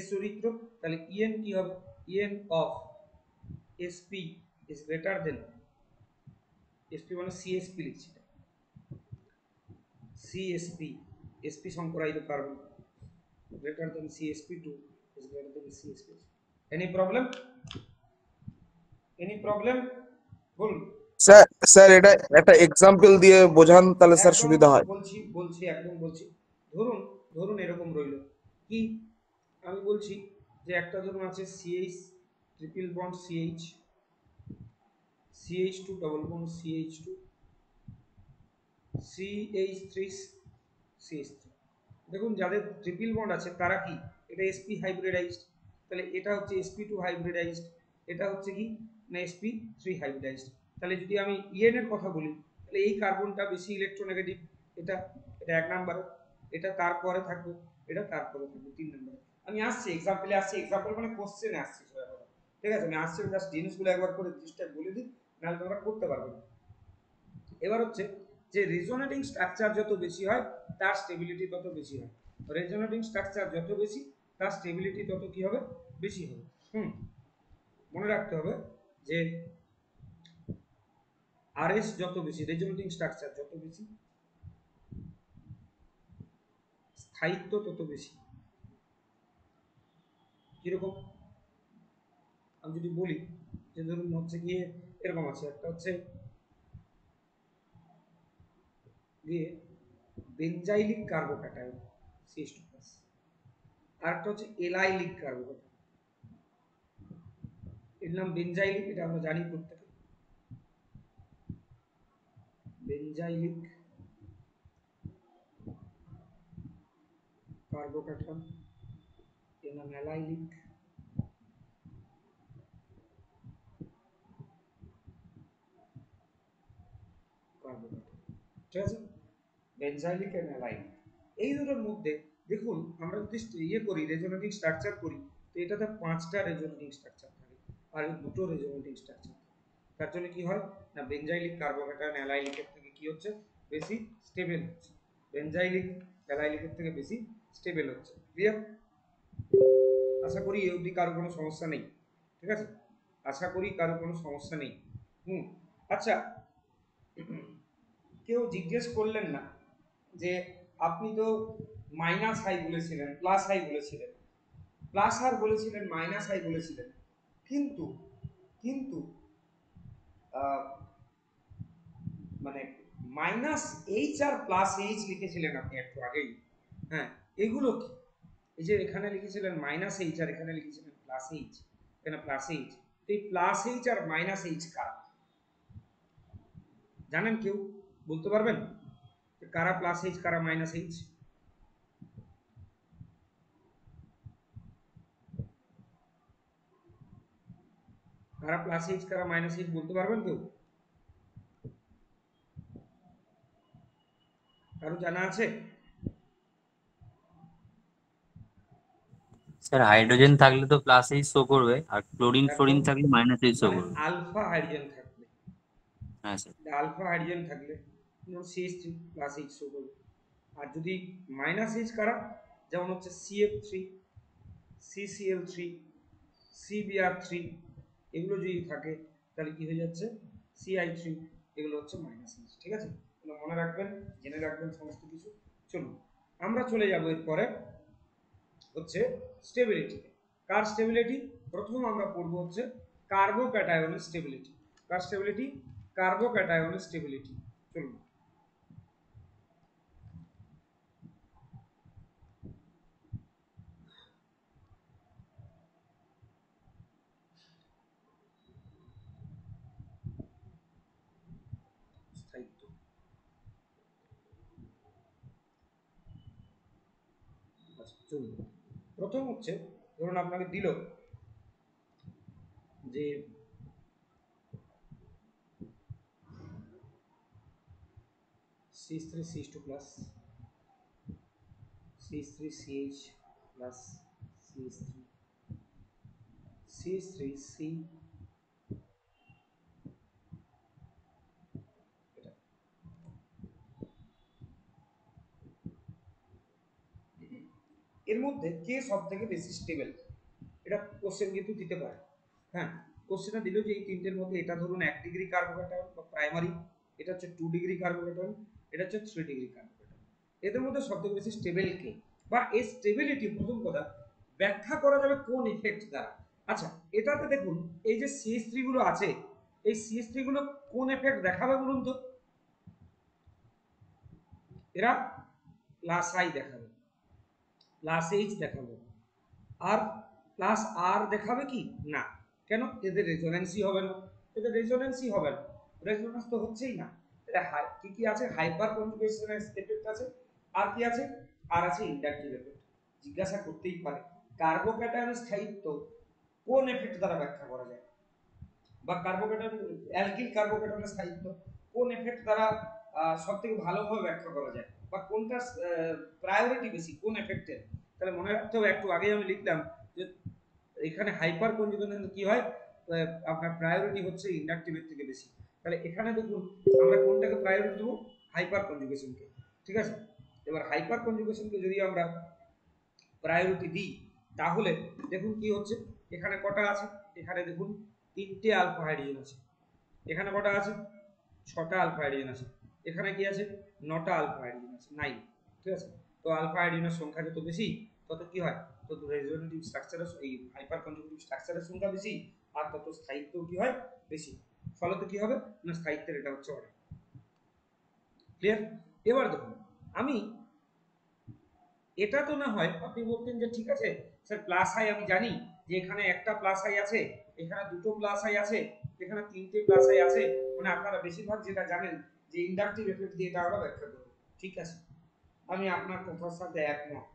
s চরিত্র, তাহলে en কি হবে, en of sp is greater than sp, মানে csp লিখছি, CSP, sp সংকরায়িত carbon greater than CSP2 is greater than CSP। Any problem? Any problem? বলুন স্যার স্যার এটা একটা এক্সাম্পল দিয়ে বোঝান তাহলে স্যার একদম সুবিধা হয়। বলছি বলছি একদম বলছি। ধরুন ধরুন এরকম রইল কি, আমি বলছি যে একটা ধরুন আছে CH triple bond CH, CH2 double bond CH2, CH3 CH3। দেখুন যাদের ট্রিপল বন্ড আছে তারা কি, এটা sp হাইব্রিডাইজড, তাহলে এটা হচ্ছে sp2 হাইব্রিডাইজড, এটা হচ্ছে কি না sp3 হাইব্রিডাইজড। তাহলে যদি আমি en এর কথা বলি তাহলে এই কার্বনটা বেশি ইলেকট্রোনেগেটিভ, এটা এটা এক নাম্বার, এটা তারপরে থাকবে, এটা তারপরে থাকবে তিন নাম্বার। আমি আসছি এক্সাম্পলে আসছি, এক্সাম্পল মানে কোশ্চেনে আসছি, ঠিক আছে আমি আসছি, জাস্ট জিনিসগুলো একবার করে জিনিসটা বলে দিই, নাহলে তোমরা করতে পারবে না। এবার হচ্ছে যে রেজোনেটিং স্ট্রাকচার যত বেশি হয় তার স্টেবিলিটি তত বেশি হয়। রেজোনেটিং স্ট্রাকচার যত বেশি তার স্টেবিলিটি তত কি হবে, বেশি হবে। মনে রাখতে হবে যে আরএস যত বেশি, রেজোনেটিং স্ট্রাকচার যত বেশি স্থায়িত্ব তত বেশি। কিরকম আমি যদি বলি যে ধরুন হচ্ছে গিয়ে এরকম আছে, একটা হচ্ছে গিয়ে বেনজাইলিক কার্বোক্যাটায়ন CH2+, আর একটা হচ্ছে এলাইলিক কার্বোক্যাটায়ন, এর নাম বেনজাইলিক, এটা আমরা জানি প্রত্যেকে, বেনজাইলিক কার্বোক্যাটায়ন, এর নাম অ্যালাইলিক কার্বোক্যাটায়ন, ঠিক আছে, বেনজাইলিক এন্ড অ্যালাইলিক। এই দুটোর মধ্যে দেখুন আমরা যদি ইয়ে করি রেজোনেটিং স্ট্রাকচার করি তো এটাতে 5টা রেজোনেটিং স্ট্রাকচার থাকে আর এই দুটো রেজোনেটিং স্ট্রাকচার থাকে। তার জন্য কি হয় না, বেনজাইলিক কার্বোক্যাটায়ন অ্যালাইলিকের থেকে কি হচ্ছে বেশি স্টেবল হচ্ছে, বেনজাইলিক অ্যালাইলিকের থেকে বেশি স্টেবল হচ্ছে। ক্লিয়ার? আশা করি এই অবধি কারো কোনো সমস্যা নেই, ঠিক আছে, আশা করি কারো কোনো সমস্যা নেই। আচ্ছা, কেউ জিজ্ঞেস করলেন না যে আপনি তো মাইনাস হাই বলেছিলেন, প্লাস হাই বলেছিলেন, প্লাস আর বলেছিলেন, মাইনাস আই বলেছিলেন, কিন্তু কিন্তু মানে মাইনাস এইচ আর প্লাস এইচ লিখেছিলেন আপনি একটু আগেই। হ্যাঁ, এগুলো কি? এই যে এখানে লিখেছিলেন মাইনাস এইচ আর এখানে লিখেছিলেন প্লাস এইচ, এখানে প্লাস এইচ। এই প্লাস এইচ আর মাইনাস এইচ কারা জানেন? কেউ বলতে পারবেন কারা প্লাস এইচ কারা মাইনাস এইচ? কারা প্লাস এইচ কারা মাইনাস এইচ বলতে পারবেন কেউ? কারো জানা আছে? স্যার হাইড্রোজেন থাকলে তো প্লাস এইচ শো করবে, আর ক্লোরিন ফ্লোরিন একদম, থাকলে মাইনাস এইচ শো মানে করবে। আলফা হাইড্রোজেন থাকলে, হ্যাঁ স্যার। আলফা হাইড্রোজেন থাকলে CH three plus H show করবে। আর যদি মাইনাস এইচ কারা, যেমন হচ্ছে CF three, CCl three, CBr three, এগুলো যদি থাকে তাহলে কি হয়ে যাচ্ছে সিআই থ্রি, এগুলো হচ্ছে মাইনাস এইচ। ঠিক আছে, এগুলো মনে রাখবেন, জেনে রাখবেন সমস্ত কিছু। চলুন আমরা চলে যাব এরপরে হচ্ছে স্টেবিলিটি। কার স্টেবিলিটি? প্রথম আমরা পড়বো হচ্ছে কার্বোক্যাটায়নের স্টেবিলিটি। কার স্টেবিলিটি? কার্বোক্যাটায়নের স্টেবিলিটি। চলুন স্থায়িত্ব, আচ্ছা চলুন। প্রথম হচ্ছে ধরুন আপনাকে দিল যে CH3CH2 plus CH3CH plus CH3 CH3C, এটা এর মধ্যে কে সব থেকে বেশি স্টেবল? এটা কোশ্চেন কিন্তু দিতে পারে। হ্যাঁ, কোশ্চেনটা দিল যে এই তিনটের মধ্যে এটা ধরুন 1 ডিগ্রি কার্বোক্যাটায়ন বা প্রাইমারি, এটা হচ্ছে 2 ডিগ্রি কার্বোক্যাটায়ন, এটা হচ্ছে 3 ডিগ্রি কার্বোক্যাটায়ন। এদের মধ্যে সবথেকে বেশি স্টেবল কে? বা এই স্টেবিলিটি প্রথম কথা ব্যাখ্যা করা যাবে কোন ইফেক্ট দ্বারা? আচ্ছা, এটাতে দেখুন এই যে CH3 গুলো আছে, এই CH3 গুলো কোন এফেক্ট দেখাবে বলুন তো? এরা প্লাস আই দেখাবে, প্লাস এইচ দেখাবে, আর প্লাস আর দেখাবে কি না? কেন? এদের রেজোনেন্সই হবে না, এদের রেজোনেন্সই হবে না, রেজোনেন্স তো হচ্ছেই না। এটা কি কি আছে? হাইপার কনজুগেশন এফেক্ট আছে, আর কি আছে? আর আছে ইন্ডাকটিভ এফেক্ট। জিজ্ঞাসা করতেই পারে কার্বোক্যাটায়নের স্থায়িত্ব কোন এফেক্ট দ্বারা ব্যাখ্যা করা যায়, বা কার্বোক্যাটায়ন অ্যালকিল কার্বোক্যাটায়নের স্থায়িত্ব কোন এফেক্ট দ্বারা সবথেকে ভালোভাবে ব্যাখ্যা করা যায়, বা কোনটা প্রায়োরিটি বেশি কোন এফেক্টের? তাহলে মনে রাখতে হবে, একটু আগেই আমি লিখলাম যে এখানে হাইপার কনজুগেশন কি হয়, আপনার প্রায়োরিটি হচ্ছে ইন্ডাকটিভের থেকে বেশি। তাহলে এখানে দেখুন আমরা কোনটাকে প্রায়োরিটি দেবো? হাইপার কনজুগেশনকে। ঠিক আছে, এবার হাইপার কনজুগেশনকে যদি আমরা প্রায়োরিটি দিই তাহলে দেখুন কি হচ্ছে, এখানে কটা আছে? এখানে দেখুন 3টে আলফা হাইড্রোজেন আছে, এখানে কটা আছে? 6টা আলফা হাইড্রোজেন আছে, এখানে কি আছে? 9টা আলফা হাইড্রোজেন আছে, 9। ঠিক আছে, তো আলফা হাইড্রোজেনের সংখ্যা যত বেশি তত কি হয়, তত রেজোনেটিভ স্ট্রাকচারের এই হাইপার কনজুগেটিভ স্ট্রাকচারের সংখ্যা বেশি, আর তত স্থায়িত্ব কি হয় বেশি। ফলত কি হবে না, স্থায়িত্বের এটা হচ্ছে অর্ডার। ক্লিয়ার? এবার দেখুন আমি এটা তো না হয় আপনি বলতেন যে ঠিক আছে স্যার প্লাস আই আমি জানি যে এখানে একটা প্লাস আই আছে, এখানে দুটো প্লাস আই আছে, এখানে 3টে প্লাস আই আছে, মানে আপনারা বেশিরভাগ যেটা জানেন যে ইন্ডাকটিভ এফেক্ট দিয়ে এটা আমরা ব্যাখ্যা করব। ঠিক আছে, আমি আপনার কথার সাথে একমত।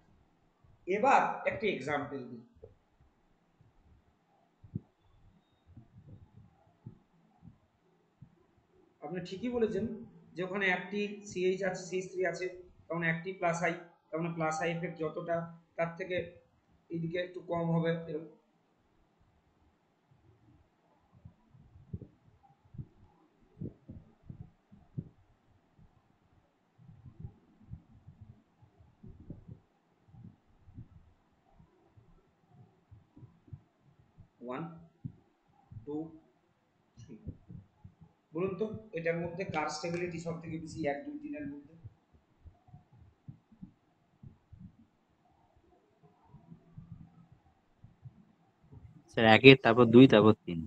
এবার একটা এক্সাম্পল দিই। আপনি ঠিকই বলেছেন যে ওখানে একটি সিএইচ আছে, CH3 আছে, তখন একটি প্লাস আই, তখন প্লাস আই এফেক্ট যতটা তার থেকে এইদিকে একটু কম হবে এরকম। One, two, three. বলুন তো এটার মধ্যে কার স্টেবিলিটি সব থেকে বেশি 1 2 3 এর মধ্যে? স্যার একের তারপর 2 তারপর 3।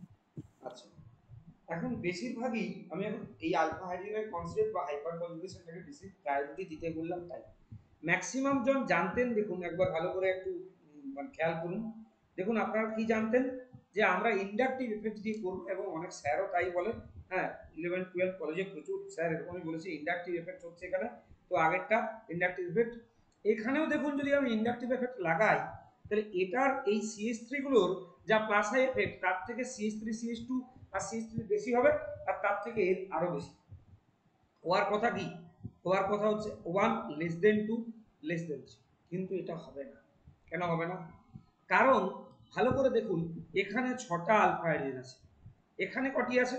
আচ্ছা, এখন বেশিরভাগই আমি এখন এই আলফা হাইড্রোজেনের কনসেপ্ট বা হাইপার কনজুগেশনটাকে বেশি প্রায়োরিটি দিতে বললাম তাই। ম্যাক্সিমাম জন জানতেন, দেখুন একবার ভালো করে একটু মানে খেয়াল করুন। দেখুন আপনারা কি জানতেন যে আমরা ইন্ডাকটিভ এফেক্ট দিয়ে করব, এবং অনেক স্যারও তাই বলে। হ্যাঁ, 11-12 কলেজে প্রচুর স্যার এরকমই বলেছে ইন্ডাকটিভ এফেক্ট হচ্ছে এখানে। তো আগেরটা ইন্ডাকটিভ এফেক্ট, এখানেও দেখুন যদি আমি ইন্ডাকটিভ এফেক্ট লাগাই, তাহলে এটার এই CH3 গুলোর যা প্লাস আই এফেক্ট, তার থেকে CH3 CH2 আর CH3 বেশি হবে, আর তার থেকে এর আরো বেশি হওয়ার কথা। কি হওয়ার কথা হচ্ছে 1 লেস দেন 2 লেস দেন 3, কিন্তু এটা হবে না। কেন হবে না? কারণ ভালো করে দেখুন, এখানে 6টা আলফা হাইড্রোজেন আছে, এখানে কটি আছে?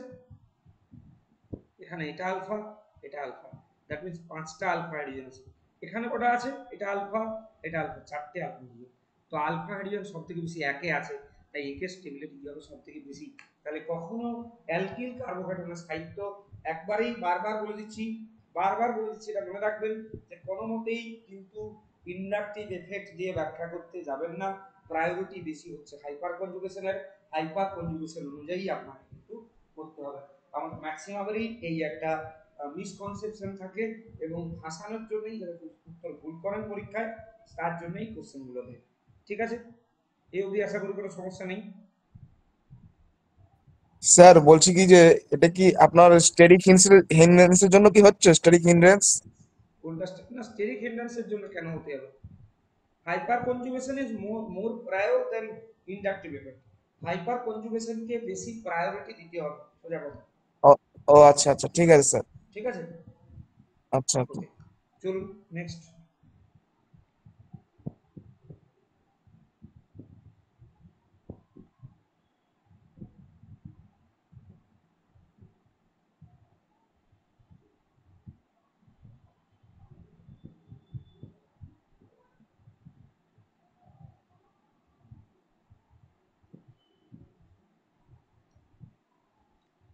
এখানে এটা আলফা, এটা আলফা, দ্যাট মিন্স 5টা আলফা হাইড্রোজেন আছে। এখানে কটা আছে? এটা আলফা, এটা আলফা, 4টে আলফা হাইড্রোজেন। তো আলফা হাইড্রোজেন সব থেকে বেশি একে আছে, তাই একের স্টেবিলিটি কি হবে? সব থেকে বেশি। তাহলে কখনো অ্যালকিল কার্বোক্যাটায়নের স্থায়িত্ব একবারেই বারবার বলে দিচ্ছি, বারবার বলে দিচ্ছি, এটা মনে রাখবেন যে কোনো মতেই কিন্তু ইন্ডাকটিভ এফেক্ট দিয়ে ব্যাখ্যা করতে যাবেন না। প্রায়োরিটি বেশি হচ্ছে হাইপার কনজুগেশনের, হাইপার কনজুগেশন অনুযায়ী আপনাকে কিন্তু করতে হবে। আমাদের ম্যাক্সিমামেরই এই একটা মিসকনসেপশন থাকে, এবং ফাঁসানোর জন্যই যারা উত্তর ভুল করেন পরীক্ষায়, তার জন্যই কোশ্চেনগুলো দেয়। ঠিক আছে, এই অবধি আশা করি কোনো সমস্যা নেই। স্যার বলছি কি যে এটা কি আপনার স্টেরিক হিন্ড্রেন্সের জন্য কি হচ্ছে স্টেরিক হিন্ড্রেন্স? কোনটা না, স্টেরিক হিন্ড্রেন্সের জন্য কেন হতে হবে? Hyperconjugation is more prior than inductive effect. Hyper কনজুগেশনকে বেশি প্রায়োরিটি দিতে হবে, সোজা কথা। ও ও আচ্ছা আচ্ছা, ঠিক আছে স্যার। ঠিক আছে, আচ্ছা আচ্ছা। ওকে, চলুন নেক্সট।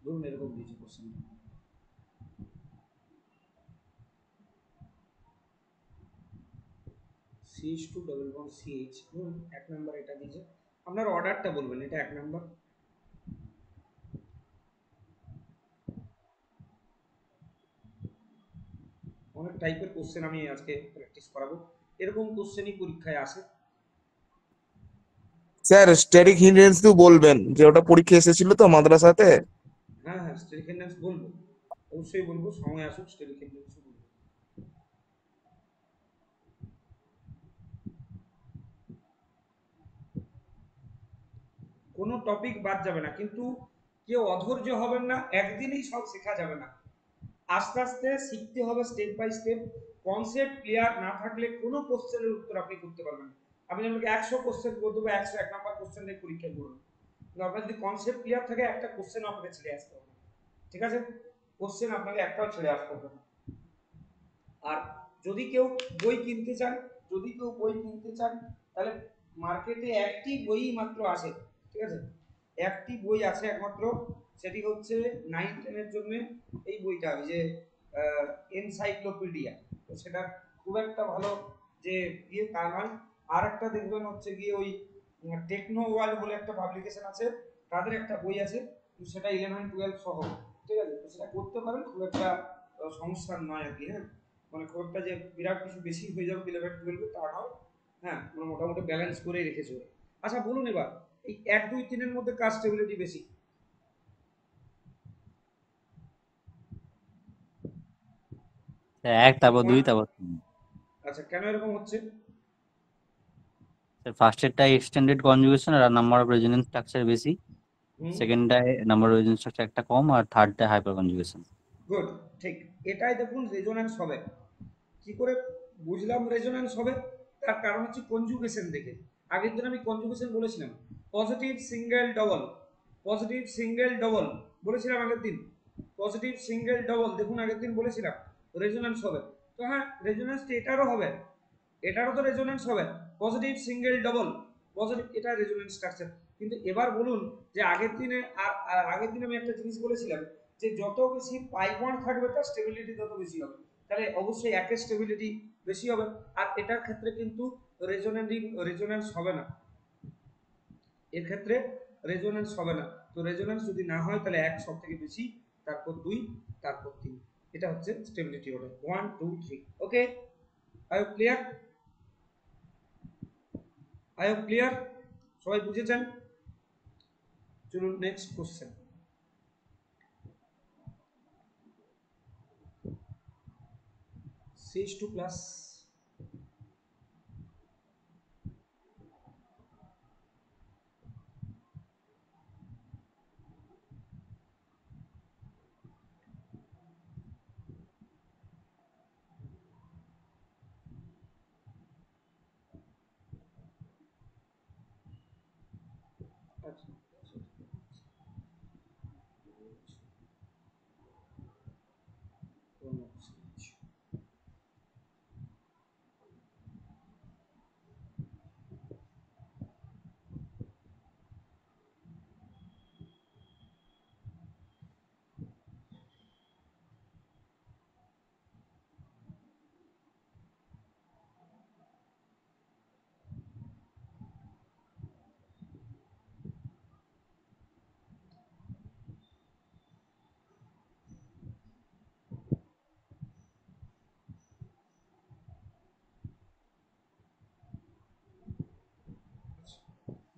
ধরুন এরকম দিয়েছে question, CH2 double bond CH, ধরুন 1 নাম্বার এটা দিয়েছে, আপনার অর্ডারটা বলবেন, এটা 1 নাম্বার। অনেক টাইপের কোশ্চেন আমি আজকে প্র্যাকটিস করাবো, এরকম কোশ্চেনই পরীক্ষায় আসে। স্যার স্টেরিক হিন্ড্রেন্স তো বলবেন, যে ওটা পরীক্ষা এসেছিল তো মাদ্রাসাতে। হ্যাঁ হ্যাঁ, স্টেরিক হিন্ড্রেন্স বলবো, অবশ্যই বলবো, সময় আসুক স্টেরিক হিন্ড্রেন্স বলবো। কোনো টপিক বাদ যাবে না, কিন্তু কেউ অধৈর্য হবেন না, একদিনেই সব শেখা যাবে না, আস্তে আস্তে শিখতে হবে, step by step. Concept clear না থাকলে কোনো কোশ্চেনের উত্তর আপনি করতে পারবেন না। আপনি আপনাকে 100 কোশ্চেন বলতে হবে, 101 নাম্বার কোশ্চেন দিয়ে পরীক্ষা করুন, কিন্তু আপনার যদি কনসেপ্ট ক্লিয়ার থাকে, একটা কোশ্চেন আপনাকে ছেড়ে আসতে হবে। ঠিক আছে, কোশ্চেন আপনাকে একটাও ছেড়ে আসতে হবে না। আর যদি কেউ বই কিনতে চান, যদি কেউ বই কিনতে চান, তাহলে মার্কেটে একটি বই মাত্র আছে। ঠিক আছে, একটি বই আছে একমাত্র, সেটি হচ্ছে 9-10 এর জন্য এই বইটা, ওই যে এনসাইক্লোপিডিয়া। তো সেটা খুব একটা ভালো যে ইয়ে তা নয়। আর একটা দেখবেন হচ্ছে গিয়ে ওই টেকনো ওয়ার্ল্ড বলে একটা পাবলিকেশন আছে, তাদের একটা বই আছে, সেটা 11-12 সহ। ঠিক আছে, তো সেটা করতে পারেন, খুব একটা সমস্যা নয় আর কি। হ্যাঁ, মানে খুব একটা যে বিরাট কিছু বেশি হয়ে যাবে 11-12 তা নয়। হ্যাঁ, মানে মোটামুটি ব্যালেন্স করে রেখেছে ওরা। আচ্ছা বলুন এবার, এই 1-2-3 এর মধ্যে কার স্টেবিলিটি বেশি? স্যার 1 তারপর 2 ওয়ান। তারপর 3। আচ্ছা, কেন এরকম হচ্ছে? স্যার ফার্স্টেরটা এক্সটেন্ডেড কনজুগেশন আর নাম্বার অফ রেজোনেন্স স্ট্রাকচার বেশি, হুম, সেকেন্ডটায় নাম্বার অফ রেজোনেন্স স্ট্রাকচার একটা কম, আর থার্ডটায় হাইপার কনজুগেশন। গুড, ঠিক। এটাই দেখুন রেজোন্যান্স হবে। কি করে বুঝলাম রেজোন্যান্স হবে? তার কারণ হচ্ছে কনজুগেশন দেখে। আগের দিন আমি কনজুগেশন বলেছিলাম, positive single double, positive single double বলেছিলাম আগের দিন, পজিটিভ সিঙ্গেল ডবল, দেখুন আগের দিন বলেছিলাম রেজোন্যান্স হবে। তো হ্যাঁ, রেজোন্যান্স এটারও হবে, এটারও তো রেজোন্যান্স হবে, পজিটিভ সিঙ্গেল ডবল, পজিটিভ, এটা রেজোন্যান্স স্ট্রাকচার। কিন্তু এবার বলুন যে আগের দিনে আর আগের দিনে আমি একটা জিনিস বলেছিলাম যে যত বেশি পাই বন্ড থাকবে তার স্টেবিলিটি তত বেশি হবে, তাহলে অবশ্যই একের স্টেবিলিটি বেশি হবে। আর এটার ক্ষেত্রে কিন্তু রেজোন্যান্স হবে না, এর ক্ষেত্রে রেজোনেন্স হবে না। তো রেজোনেন্স যদি না হয় তাহলে 1 সব থেকে বেশি, তারপর 2, তারপর 3। এটা হচ্ছে stability order 1 2 3। Okay, I hope clear, I hope clear, সবাই বুঝেছেন? চলুন নেক্সট কোশ্চেন। CH2 প্লাস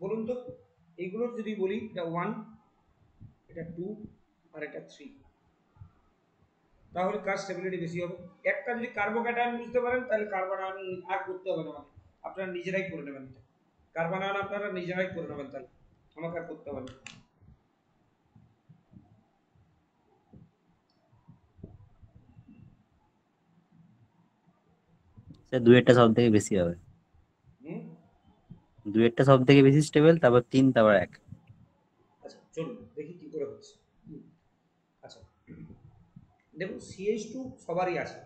বলুন তো, এইগুলোর যদি বলি, এটা 1, এটা 2, আর এটা 3, তাহলে কার স্টেবিলিটি বেশি হবে? একটা যদি কার্বোক্যাটায়ন বুঝতে পারেন তাহলে কার্বন আয়ন আর করতে হবে না, মানে আপনারা নিজেরাই করে নেবেন। এটা কার্বন আয়ন আপনারা নিজেরাই করে নেবেন, তাহলে আমাকে আর করতে হবে না। স্যার দুয়েরটা সব থেকে বেশি হবে, হুম, দুয়েরটা সব থেকে বেশি স্টেবল, তারপর 3, তারপর 1। আচ্ছা চলুন দেখি কি করে হচ্ছে। আচ্ছা দেখুন, CH2 সবারই আছে,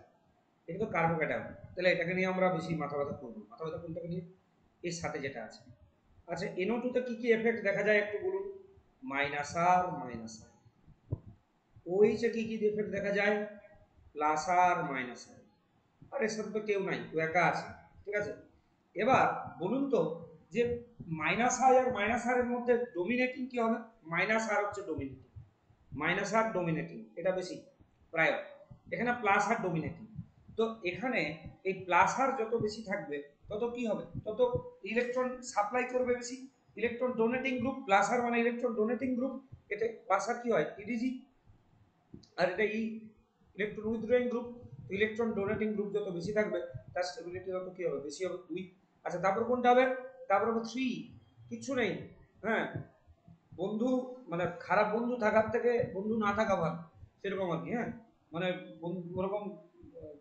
এটা তো কার্বোক্যাটায়ন, তাহলে এটাকে নিয়ে আমরা বেশি মাথা ব্যথা করবো। মাথা ব্যথা কোনটাকে নিয়ে? এর সাথে যেটা আছে। আচ্ছা NO2 তে কি কি এফেক্ট দেখা যায় একটু বলুন? মাইনাস আর মাইনাস আর। OH এ কি কি এফেক্ট দেখা যায়? প্লাস আর মাইনাস আর। আর এর সাথে তো কেউ নাই, ও একা আছে, ঠিক আছে। এবার বলুন তো, যে মাইনাস আর আর মাইনাস আর এর মধ্যে ডোমিনেটিং কি হবে? মাইনাস আর হচ্ছে ডোমিনেটিং, মাইনাস আর ডোমিনেটিং, এটা বেশি প্রায়। এখানে প্লাস আর ডোমিনেটিং। তো এখানে এই প্লাস আর যত বেশি থাকবে তত কি হবে? তত ইলেকট্রন সাপ্লাই করবে বেশি। ইলেকট্রন ডোনেটিং গ্রুপ, প্লাস আর মানে ইলেকট্রন ডোনেটিং গ্রুপ, এটা প্লাস আর কি হয়? ইডিজি। আর এটা electron withdrawing group. Electron donating group যত বেশি থাকবে তার স্টেবিলিটি তত কি হবে? বেশি হবে, 2। আচ্ছা তারপর কোনটা হবে? তারপর হবে 3, কিচ্ছু নেই। হ্যাঁ, বন্ধু মানে খারাপ বন্ধু থাকার থেকে বন্ধু না থাকা ভালো, সেরকম আর কি। হ্যাঁ, মানে বন্ধু ওরকম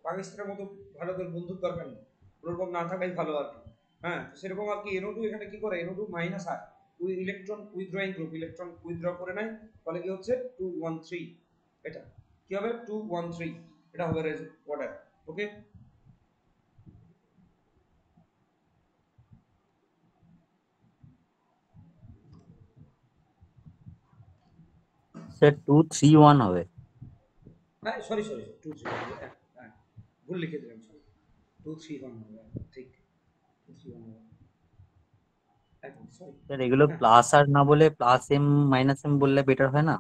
পাকিস্তানের মতো ভারতের বন্ধুর দরকার নেই, ওরকম না থাকাই ভালো আর কি। হ্যাঁ, সেরকম আর কি। NO2 এখানে কি করে? NO2 minus R electron withdrawing group, electron withdraw করে নেয়, ফলে কি হচ্ছে 2 1 3। এটা কি হবে? 2 1 3, এটা হবে অর্ডার। ওকে, স্যার 2 3 1 হবে। হ্যাঁ সরি সরি 2 3, হ্যাঁ ভুল লিখে দিলাম, সরি। 2 3 1 হবে, ঠিক। 2 3 1 হবে, একদম সরি। স্যার এগুলো হ্যাঁ প্লাস আর না বলে প্লাস এম মাইনাস এম বললে বেটার হয় না?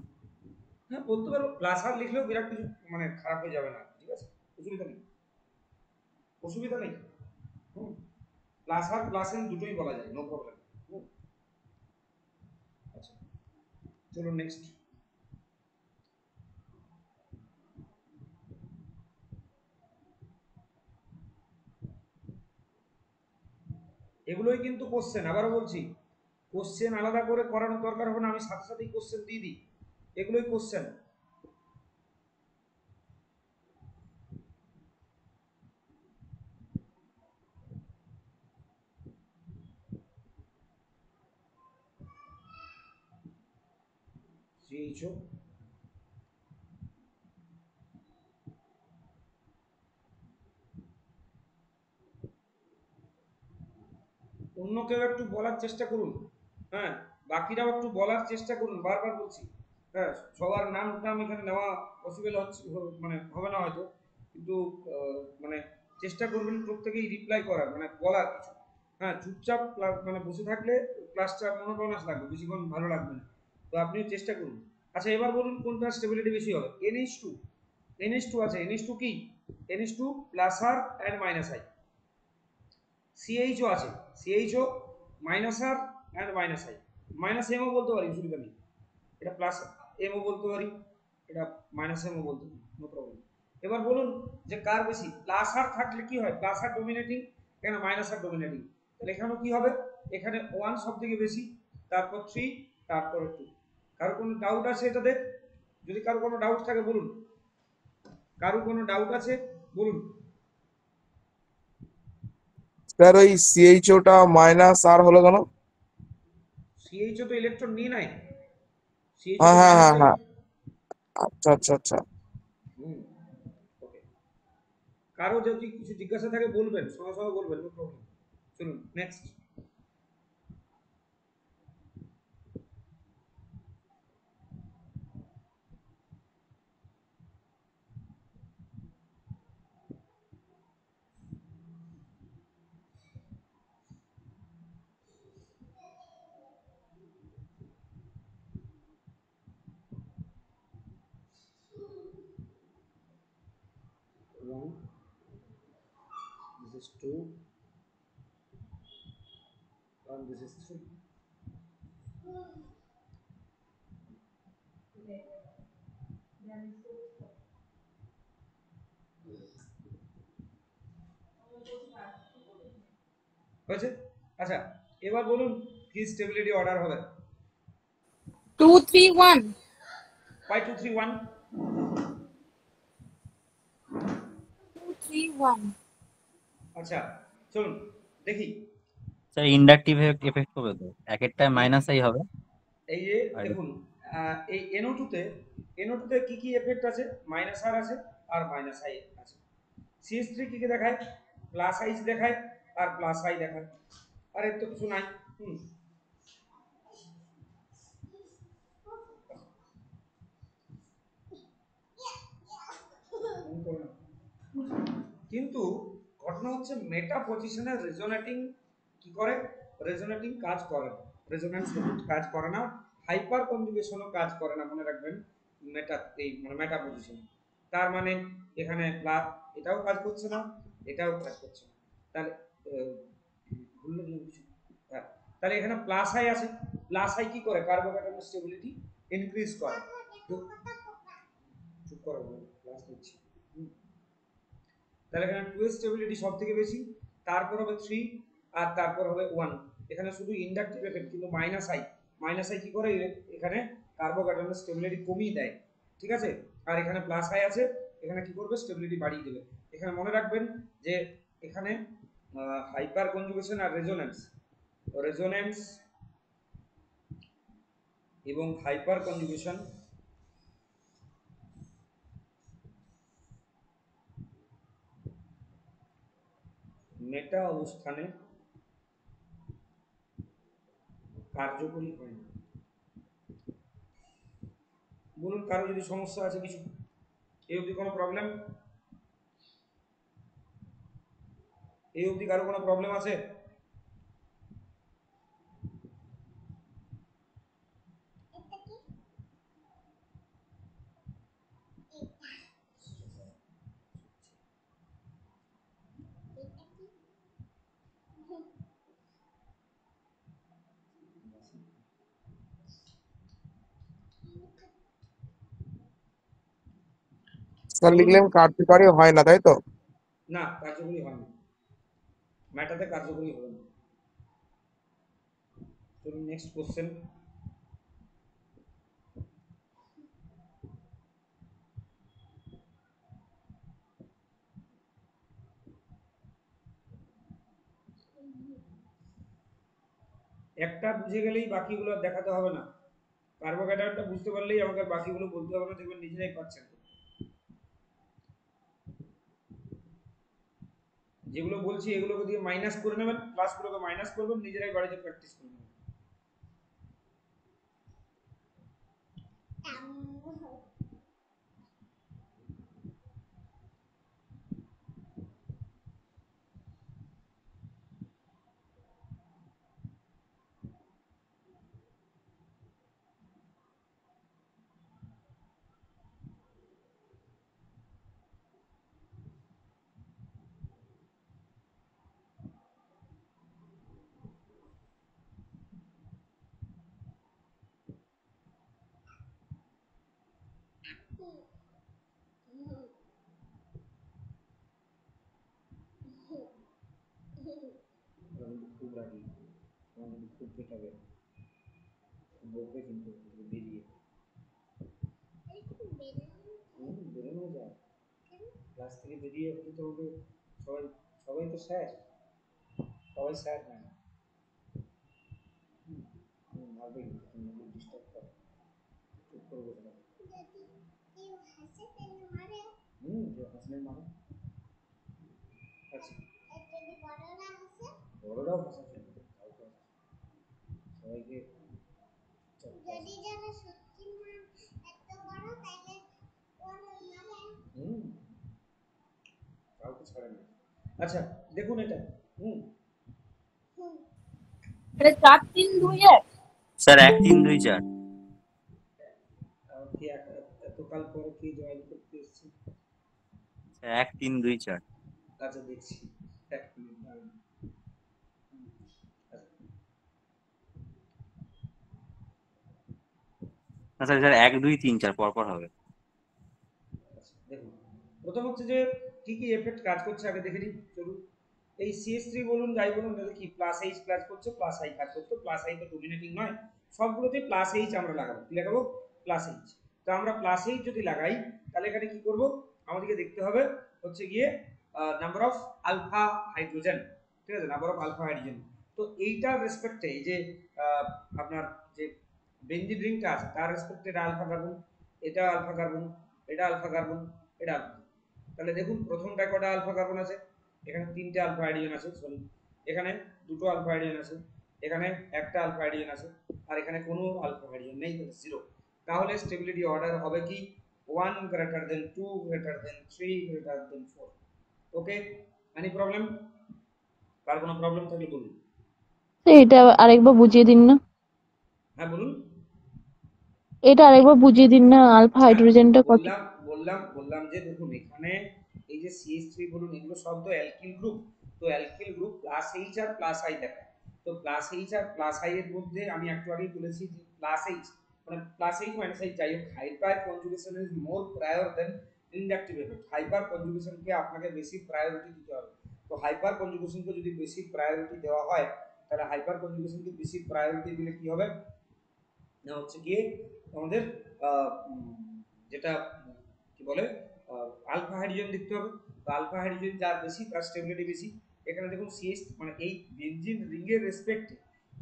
হ্যাঁ বলতে পারবো, প্লাস আর লিখলেও বিরাট কিছু মানে খারাপ হয়ে যাবে না, ঠিক আছে, অসুবিধা নেই, অসুবিধা নেই। হুম, প্লাস আর প্লাস এন দুটোই বলা যায়, নো প্রবলেম। হুম, আচ্ছা চলুন নেক্সট। এগুলোই কিন্তু কোশ্চেন, আবারও বলছি, কোশ্চেন আলাদা করে করানোর দরকার হবে না, আমি সাথে সাথেই কোশ্চেন দিয়ে দিই, এগুলোই কোশ্চেন। CHO, অন্য কেউ একটু বলার চেষ্টা করুন। হ্যাঁ, বাকিরাও একটু বলার চেষ্টা করুন, বারবার বলছি। হ্যাঁ, সবার নাম টাম এখানে নেওয়া পসিবল হচ্ছে, মানে হবে না হয়তো, কিন্তু মানে চেষ্টা করবেন প্রত্যেকেই রিপ্লাই করার, মানে বলার কিছু। হ্যাঁ, চুপচাপ মানে বসে থাকলে ক্লাসটা মনোটোনাস লাগবে, বেশিক্ষণ ভালো লাগবে না। তো আপনিও চেষ্টা করুন। আচ্ছা, এবার বলুন কোনটা স্টেবিলিটি বেশি হবে? NH2, NH2 আছে, NH2 কি? NH2 plus R and minus I. CHO আছে, CHO minus R and minus I, minus M O বলতে পারি, অসুবিধা নেই। এটা প্লাস এমও বলতে পারি, এটা মাইনাস এমও বলতে পারি, নো প্রবলেম। এবার বলুন যে কার বেশি? প্লাস আর থাকলে কি হয়? প্লাস আর ডোমিনেটিং, এখানে মাইনাস আর ডোমিনেটিং। তাহলে এখানেও কি হবে? এখানে 1 সব থেকে বেশি, তারপর 3, তারপরে 2। কারো কোনো ডাউট আছে এটাতে? যদি কারো কোনো ডাউট থাকে বলুন। কারো কোনো ডাউট আছে বলুন। স্যার ওই সিএইচওটা মাইনাস আর হলো কেন? সিএইচও তো ইলেকট্রন নিয়ে নাই, সিএইচও হ্যাঁ তো হ্যাঁ মাইনাস হ্যাঁ যাবে। হ্যাঁ, আচ্ছা আচ্ছা আচ্ছা। হুম, ওকে। কারো যদি কিছু জিজ্ঞাসা থাকে বলবেন, সঙ্গে সঙ্গে বলবেন, নো প্রবলেম। চলুন next. 1, this is 2, and this is 3। হয়েছে? আচ্ছা, এবার বলুন কি স্টেবিলিটি অর্ডার হবে? 2 3 1 বাই 2 3 1। 2 3 1 আচ্ছা, চলুন দেখি। স্যার ইন্ডাকটিভ এফেক্ট হবে তো, এক একটায় হুম, মাইনাস আই হবে। এই যে আর দেখুন, এই NO2 তে কি কি এফেক্ট আছে? মাইনাস আর আছে আর মাইনাস আই আছে। CH3 কি কি দেখায়? প্লাস আইচ দেখায় আর প্লাস আই দেখায়। আর এর তো কিছু নাই। হুম, কিন্তু ঘটনা হচ্ছে মেটা পজিশনের রেজোনেটিং কি করে? রেজোনেটিং কাজ করে না, রেজোন্যান্স কাজ করে না, হাইপার কনজুগেশনও কাজ করে না, মনে রাখবেন। মেটা, এই মানে মেটা পজিশন, তার মানে এখানে প্লাস, এটাও কাজ করছে না, এটাও কাজ করছে না। তাহলে ভুল না কিছু? হ্যাঁ, তাহলে এখানে প্লাস আই আছে। প্লাস আই কি করে? কার্বোহাইড্রেট স্টেবিলিটি ইনক্রিজ করে। তো চুপ করো, ক্লাস নিচ্ছি। হুম, তাহলে এখানে 2 এর স্টেবিলিটি সব থেকে বেশি, তারপর হবে 3, আর তারপর হবে 1। এখানে শুধু ইন্ডাকটিভ এফেক্ট, কিন্তু মাইনাস আই কি করে? এখানে কার্বোকার্বনের স্টেবিলিটি কমিয়ে দেয়, ঠিক আছে। আর এখানে প্লাস আই আছে, এখানে কি করবে? স্টেবিলিটি বাড়িয়ে দেবে। এখানে মনে রাখবেন যে এখানে হাইপার কনজুগেশন আর রেজোন্যান্স, রেজোন্যান্স এবং হাইপার কনজুগেশন মেটা অবস্থানে কার্যকরী হয় না। বলুন কারো যদি সমস্যা আছে কিছু, এই অবধি কোনো প্রবলেম? এই অবধি কারো কোনো প্রবলেম আছে? স্যার বলুন। লিখলেন কার্যকারী হয় না, তাই তো? না, কার্যকরী হয় না, ম্যাটাতে কার্যকরী হবে না। চলুন নেক্সট কোশ্চেন। একটা বুঝে গেলেই বাকিগুলো আর দেখাতে হবে না। কার্বোহাইড্রেটটা বুঝতে পারলেই আমাকে আর বাকিগুলো বলতে হবে না, দেখবেন নিজেরাই পাচ্ছেন। যেগুলো বলছি এগুলোকে দিয়ে মাইনাস করে নেবেন, প্লাসগুলোকে মাইনাস করবেন, নিজেরাই বাড়িতে প্র্যাকটিস করে নেবেন। খুব পেটাবে, বলবে কিন্তু বেরিয়ে বেরোনো যায় ক্লাস থেকে বেরিয়ে হতে তো হলে সবাই সবাই তো স্যার, সবাই স্যার না, ভাববে ডিস্টার্ব করে, চুপ করে বসে থাকবে। কেউ হাসলে মানে আচ্ছা, বড়রাও ভাষা ফেলবে, সবাইকে হুম কাউকে ছাড়ে না। আচ্ছা দেখুন এটা, হুম এটা 4 3 2 1। স্যার 1 3 2 4। কি এতকাল পরে কি জয়েন করতে এসেছি? স্যার 1 3 2 4। আচ্ছা দেখছি, এক মিনিট দাঁড়ান। আচ্ছা, না স্যার, স্যার 1 2 3 4 পর পর হবে। আচ্ছা, দেখুন প্রথম হচ্ছে যে কি কি এফেক্ট কাজ করছে আগে দেখে নিই, চলুন। এই CS3 বলুন যাই বলুন, তাহলে কি প্লাস এইচ কাজ করছে, প্লাস আই কাজ করছে, প্লাস আই তো ডোমিনেটিং নয়, সবগুলোতে প্লাস এইচ আমরা লাগাবো, কি লাগাবো? Plus H. তো আমরা প্লাস এইচ যদি লাগাই তাহলে এখানে কি করব, আমাদেরকে দেখতে হবে হচ্ছে গিয়ে নাম্বার অফ আলফা হাইড্রোজেন, ঠিক আছে, নাম্বার অফ আলফা হাইড্রোজেন। তো এইটার রেসপেক্টে এই যে আপনার যে বেঞ্জিন রিংটা আছে তার রেসপেক্টে এটা আলফা কার্বন, এটা আলফা কার্বন, এটা আলফা কার্বন, এটা আলফা। তাহলে দেখুন প্রথমটা কটা আলফা কার্বন আছে, এখানে 3টে আলফা হাইড্রোজেন আছে, সরি এখানে 2টো আলফা হাইড্রোজেন আছে, এখানে একটা আলফা হাইড্রোজেন আছে, আর এখানে কোনো আলফা হাইড্রোজেন নেই, জিরো। তাহলে স্টেবিলিটি অর্ডার হবে কি 1 greater than 2 greater than 3 greater than 4। ওকে, এনি প্রবলেম? কার কোনো প্রবলেম থাকলে বলুন। এটা আরেকবার বুঝিয়ে দিন না। হ্যাঁ বলুন। এটা আরেকবার বুঝিয়ে দিন না, আলফা হ্যাঁ হাইড্রোজেনটা কত? বললাম যে দেখুন এখানে এই যে CH3 বলুন এগুলো সব তো অ্যালকিল গ্রুপ, তো অ্যালকিল গ্রুপ প্লাস এইচ আর প্লাস আই দেখায়। তো প্লাস এইচ আর প্লাস আই এর মধ্যে আমি একটু আগেই বলেছি যে প্লাস এইচ মানে প্লাস এইচ মাইনাস এইচ যাই হোক, hyperconjugation is more prior than inductive effect. Hyper কনজুগেশনকে আপনাকে বেশি প্রায়োরিটি দিতে হবে। তো হাইপার কনজুগেশনকে যদি বেশি প্রায়োরিটি দেওয়া হয় তাহলে হাইপার কনজুগেশনকে বেশি প্রায়োরিটি দিলে কি হবে না, হচ্ছে গিয়ে আমাদের যেটা কি বলে আলফা হাইড্রোজেন দেখতে হবে। তো আলফা হাইড্রোজেন যার বেশি তার স্টেবিলিটি বেশি। এখানে দেখুন সিএস মানে এই বেনজিন রিং এর রেসপেক্টে,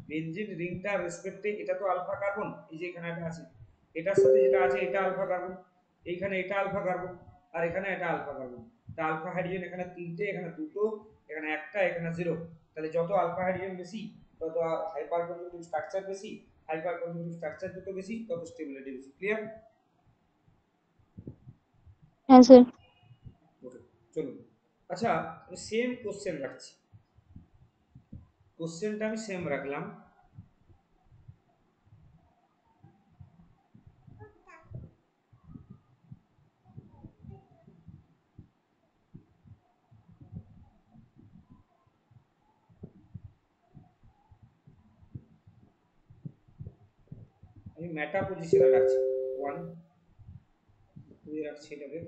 বেনজিন রিংটার রেসপেক্টে এটা তো আলফা কার্বন, এই যে এখানে একটা আছে, এটার সাথে যেটা আছে এটা আলফা কার্বন, এইখানে এটা আলফা কার্বন, আর এখানে এটা আলফা কার্বন। তা আলফা হাইড্রোজেন এখানে 3টে, এখানে 2টো, এখানে একটা, এখানে 0। তাহলে যত আলফা হাইড্রোজেন বেশি তত হাইপার কনজুগেটিভ স্ট্রাকচার বেশি, হাইপার কনজুগেটিভ স্ট্রাকচার যত বেশি তত স্টেবিলিটি বেশি। ক্লিয়ার? হ্যাঁ স্যার। ওকে, চলুন। আচ্ছা আমি সেম কোশ্চেন রাখছি, কোশ্চেনটা আমি সেম রাখলাম। আমি মেটা পজিশনে রাখছি 1 2 রাখছি এটাকে।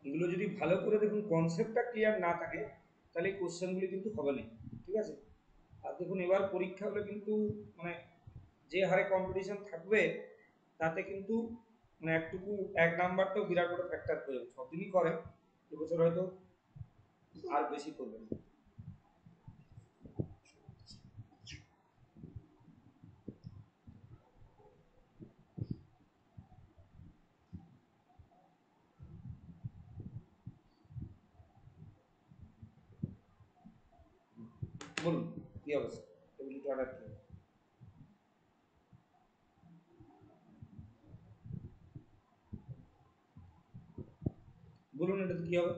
এগুলো যদি ভালো করে দেখুন কনসেপ্টটা ক্লিয়ার না থাকে তাহলে এই কোশ্চেনগুলি কিন্তু হবে না, ঠিক আছে? আর দেখুন এবার পরীক্ষা হলে কিন্তু মানে যে হারে কম্পিটিশন থাকবে তাতে কিন্তু মানে একটুকু এক নাম্বারটাও বিরাট বড় ফ্যাক্টর হয়ে যাবে, সবদিনই করে, এবছর হয়তো আর বেশি করবে না। বলুন কি অবস্থা, স্টেবিলিটি অর্ডার কি? বলুন এটাতে কি হবে?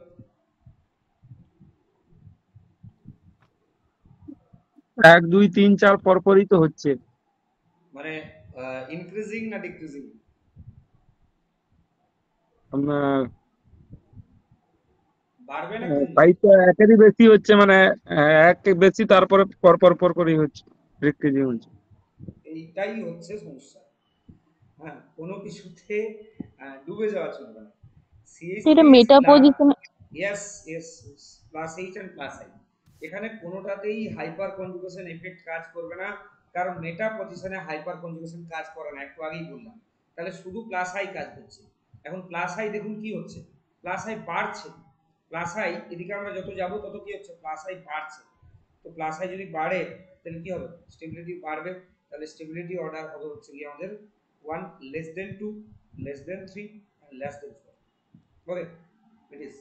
1 2 3 4 পরপরই তো হচ্ছে। মানে ইনক্রিজিং না ডিক্রিজিং? আপনার বাড়বে না কমবে? পাইপটা একেরই বেশি হচ্ছে, মানে এক বেশি তারপরে পরপরই হচ্ছে, ডিক্রিজিং হচ্ছে। এইটাই হচ্ছে সমস্যা। হ্যাঁ, কোনো কিছুতে ডুবে যাওয়া চলবে না। CH এটা three is meta position. yes, yes, yes, plus H and plus I. এখানে কোনোটাতেই হাইপার কনজুগেশন এফেক্ট কাজ করবে না, কারণ মেটা পজিশনে হাইপার কনজুগেশন কাজ করে না, একটু আগেই বললাম। তাহলে শুধু প্লাস আই কাজ করছে। এখন প্লাস আই দেখুন কি হচ্ছে, প্লাস আই বাড়ছে। প্লাস আই এদিকে আমরা যত যাব তত কি হচ্ছে, প্লাস আই বাড়ছে। তো প্লাস আই যদি বাড়ে তাহলে কি হবে, স্টেবিলিটি বাড়বে। তাহলে স্টেবিলিটি অর্ডার হবে হচ্ছে কি আমাদের 1 less than 2 less than 3 and less than 4। Okay, it is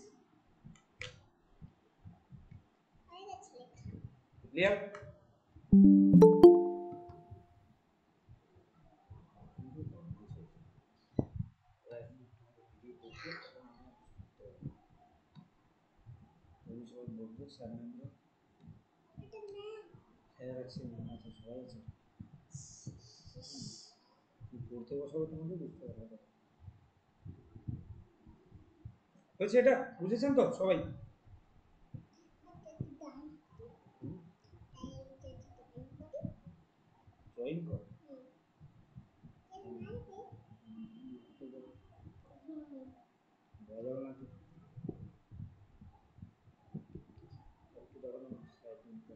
clear. পড়তে বসাবো তোমাকে, বুঝতে পারবে হয়েছে। এটা বুঝেছেন তো সবাই? ড্রয়িং কর বলো না তো, একটু দাঁড়ানো স্লাইড নিতে।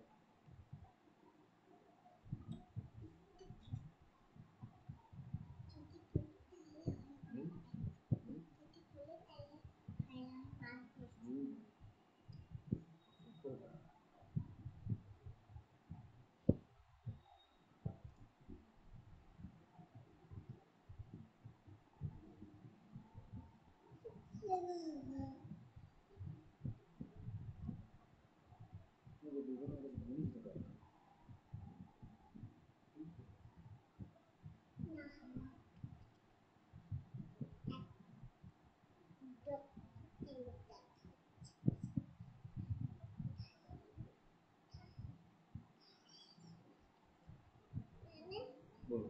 বলো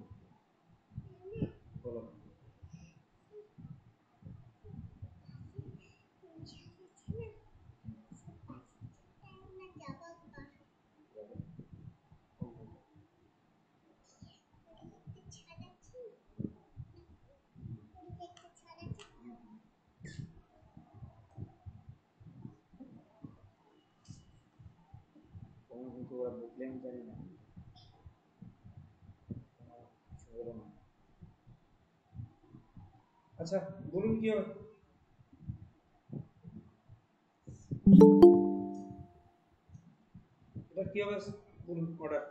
বলো। তোমার কিন্তু ওরা বললে আমি জানি না, কিছু বলো না। আচ্ছা বলুন কি হবে। এটা কি হবে বলুন, অর্ডার।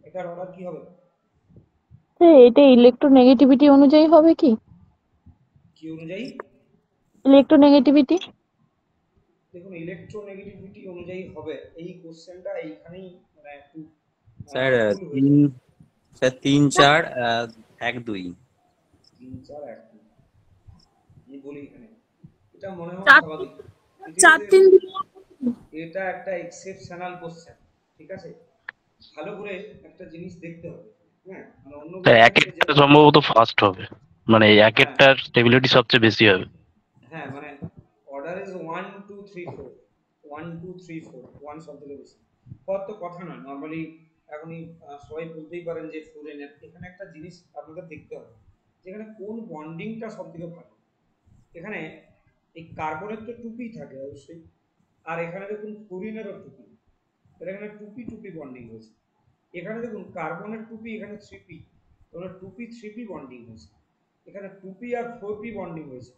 এটার অর্ডার কি হবে? এটা ইলেকট্রোনেগেটিভিটি অনুযায়ী হবে কি? কি অনুযায়ী? ইলেকট্রোনেগেটিভিটি। দেখুন ইলেকট্রোনেগেটিভিটি অনুযায়ী হবে, এই কোশ্চেনটা এইখানেই মানে একটু স্যার ভুল হয়ে তিন, যায়। স্যার 3 4 1 2। 3 4 1 2 আমি বলি এখানে, এটা মনে হয় চার স্বাভাবিক। ইট ইজ, চার তিন দুই এক। এটা একটা এক্সেপশনাল কোশ্চেন, ঠিক আছে? ভালো করে একটা জিনিস দেখতে হবে। হ্যাঁ, মানে অন্যগুলোর ক্ষেত্রে একেরটা যেরকম, সম্ভবত ফার্স্ট হবে, মানে হ্যাঁ একেরটার স্টেবিলিটি সবচেয়ে বেশি হবে। হ্যাঁ, মানে অর্ডার ইজ 1 2 3 4, 1 2 3 4, 1 সব থেকে বেশি। পর তো কথা নয়, নর্মালি এখনই সবাই বলতেই পারেন যে ফ্লোরেনের। এখানে একটা জিনিস আপনাদের দেখতে হবে, যেখানে কোন বন্ডিংটা সব থেকে ভালো। এখানে এই কার্বনের তো টুপি থাকে অবশ্যই, আর এখানে দেখুন ফ্লোরিনেরও টুপি। তাহলে এখানে টুপি টুপি বন্ডিং হয়েছে। এখানে দেখুন কার্বনের টুপি, এখানে 3p, তাহলে টুপি 3p বন্ডিং হয়েছে। এখানে টুপি আর 4p বন্ডিং হয়েছে।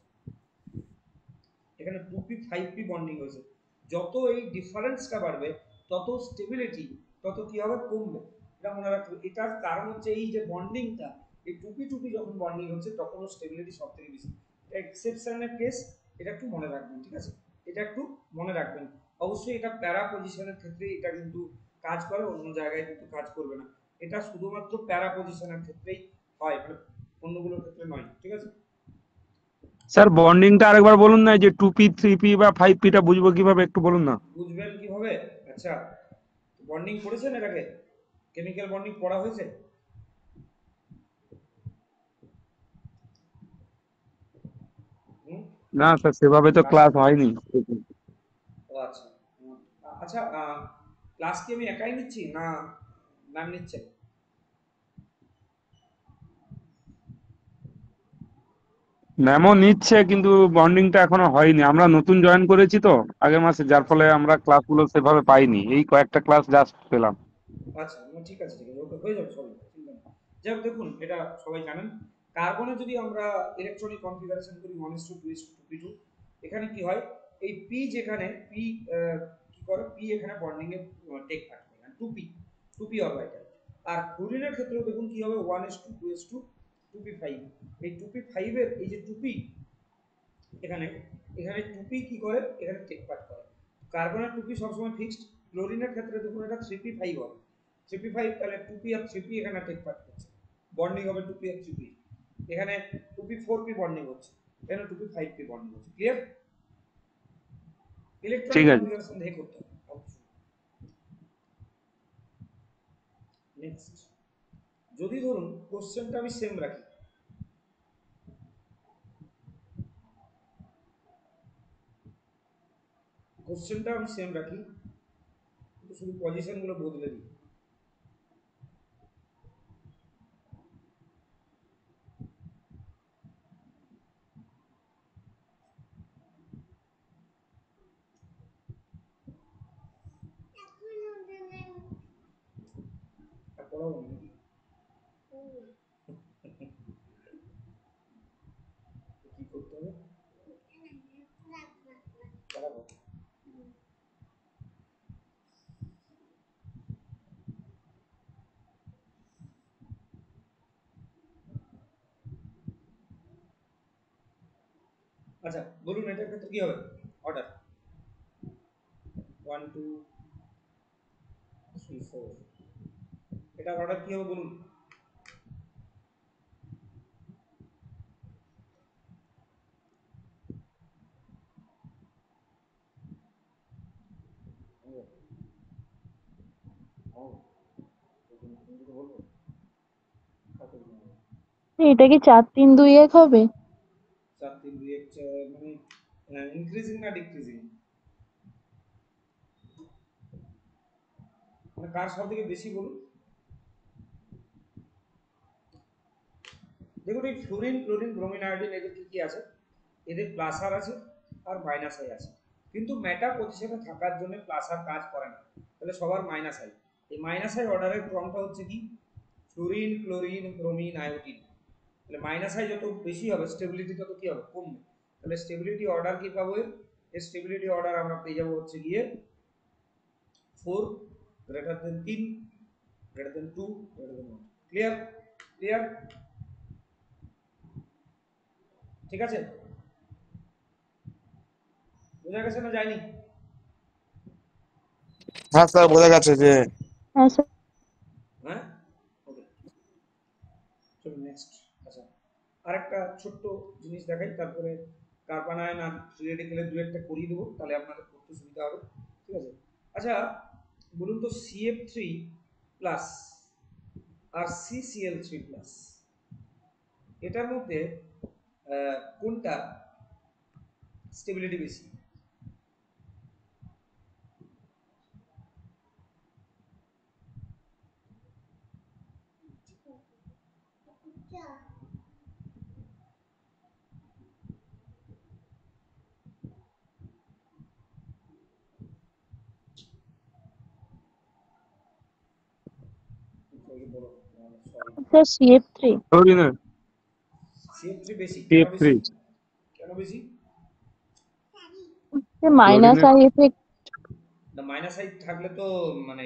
এখানে 2p 5p বন্ডিং হয়েছে। যত এই ডিফারেন্সটা বাড়বে তত স্টেবিলিটি তত কি হবে, কমবে। এটা মনে রাখতে হবে। এটার কারণ হচ্ছে এই যে বন্ডিংটা, এই টুপি টুপি যখন বন্ডিং হচ্ছে তখন স্টেবিলিটি সব থেকে বেশি। এটা এক্সেপশনাল কেস, এটা একটু মনে রাখবেন, ঠিক আছে? এটা একটু মনে রাখবেন। অবশ্যই এটা প্যারা পজিশনের ক্ষেত্রে এটা কিন্তু কাজ করে, অন্য জায়গায় কিন্তু কাজ করবে না। এটা শুধুমাত্র প্যারা পজিশনের ক্ষেত্রেই হয়, মানে অন্যগুলোর ক্ষেত্রে নয়, ঠিক আছে? স্যার বন্ডিংটা আরেকবার বলুন না, এই যে 2p 3p বা 5p টা বুঝবো কিভাবে একটু বলুন না। বুঝবেন কিভাবে? আচ্ছা, বন্ডিং করেছেন এর আগে? কেমিক্যাল বন্ডিং পড়া হয়েছে? হুম, না স্যার, সেভাবে তো ক্লাস হয়নি। ও আচ্ছা। আচ্ছা, ক্লাস কি আমি একাই নিচ্ছি না ম্যাম নিচ্ছে? ম্যামও নিচ্ছে, কিন্তু বন্ডিংটা এখনো হয়নি। আমরা নতুন জয়েন করেছি তো আগের মাসে, যার ফলে আমরা ক্লাসগুলো সেভাবে পাইনি। এই কয়েকটা ক্লাস জাস্ট পেলাম। আচ্ছা, না, ঠিক আছে, ঠিক আছে, ওকে, হয়ে যাবে, সবাই চিন্তা নেই। যাই হোক, দেখুন, এটা সবাই জানেন, কার্বনে যদি আমরা ইলেকট্রনিক কনফিগারেশন করি 1:2:2:2, এখানে কি হয়, এই পি যেখানে পি কি করে, পি এখানে বন্ডিং এ টেক পার্ট করে, 2p অরবিটাল। আর ক্লোরিনের ক্ষেত্রেও দেখুন কি হবে, 1:2:2:2p5। এই 2p5 এর এই যে 2p এখানে এখানে 2p কি করে, এখানে টেক পার্ট করে। কার্বনের 2p সবসময় ফিক্সড, ক্লোরিনের ক্ষেত্রে দেখুন এটা 3p5 হবে। 3p5, তাহলে 2p আর 3p এখানে টেক পার্ট করছে, বন্ডিং হবে 2p আর 3p। এখানে 2p 4p বন্ডিং হচ্ছে, এখানে 2p 5p বন্ডিং হচ্ছে। ক্লিয়ার? ইলেকট্রনিক ঠিক আছে। কনফিগারেশন দেখে করতে হবে অবশ্যই। নেক্সট, যদি ধরুন কোশ্চেনটা আমি সেম রাখি, কিন্তু শুধু পজিশন গুলো বদলে দিই। আর পড়াবো না নাকি? কি করতে হবে? পড়াবো। আচ্ছা, বলুন এটার ক্ষেত্রে কি হবে অর্ডার? 1 2 3 4, এটার অর্ডার কি হবে বলুন? এটা কি 4-3-2-1 হবে? 4 3 2 1, মানে ইনক্রিজিং না ডিক্রিজিং, মানে কার সব থেকে বেশি বলুন? দেখুন, এই ফ্লোরিন, ক্লোরিন, ব্রোমিন, আয়োডিন, এদের কি কি আছে? এদের প্লাস আর আছে আর মাইনাস আই আছে, কিন্তু মেটা পজিশনে থাকার জন্য প্লাস আর কাজ করে না, তাহলে সবার মাইনাস আই। এই মাইনাস আই অর্ডারের ক্রমটা হচ্ছে কি, ফ্লোরিন, ক্লোরিন, ব্রোমিন, আয়োডিন। তাহলে মাইনাস আই যত বেশি হবে, স্টেবিলিটি তত কি হবে, কমবে। তাহলে স্টেবিলিটি অর্ডার কি পাবো, এর স্টেবিলিটি অর্ডার আমরা পেয়ে যাবো হচ্ছে গিয়ে 4 greater than 3 greater than 2 greater than 1। Clear? Clear? ঠিক আছে, বোঝা গেছে না যায়নি? হ্যাঁ স্যার, বোঝা গেছে যে হ্যাঁ স্যার। হ্যাঁ, ওকে, চলো নেক্সট। আচ্ছা, আরেকটা ছোট্ট জিনিস দেখাই, তারপরে কার্বন আয়ন আর ফ্রি রেডিকেলের দু একটা করিয়ে দেবো, তাহলে আপনাদের করতে সুবিধা হবে। ঠিক আছে? আচ্ছা, বলুন তো CF3 প্লাস আর CCl3 প্লাস, এটার মধ্যে কোনটা স্টেবিলিটি বেশি? Sir CF3। ক্লোরিনের CF3 বেশি, কেন CF3। বেশি? কেন বেশি? মাইনাস ক্লোরিনের আই এফেক্ট। না, মাইনাস আই থাকলে তো মানে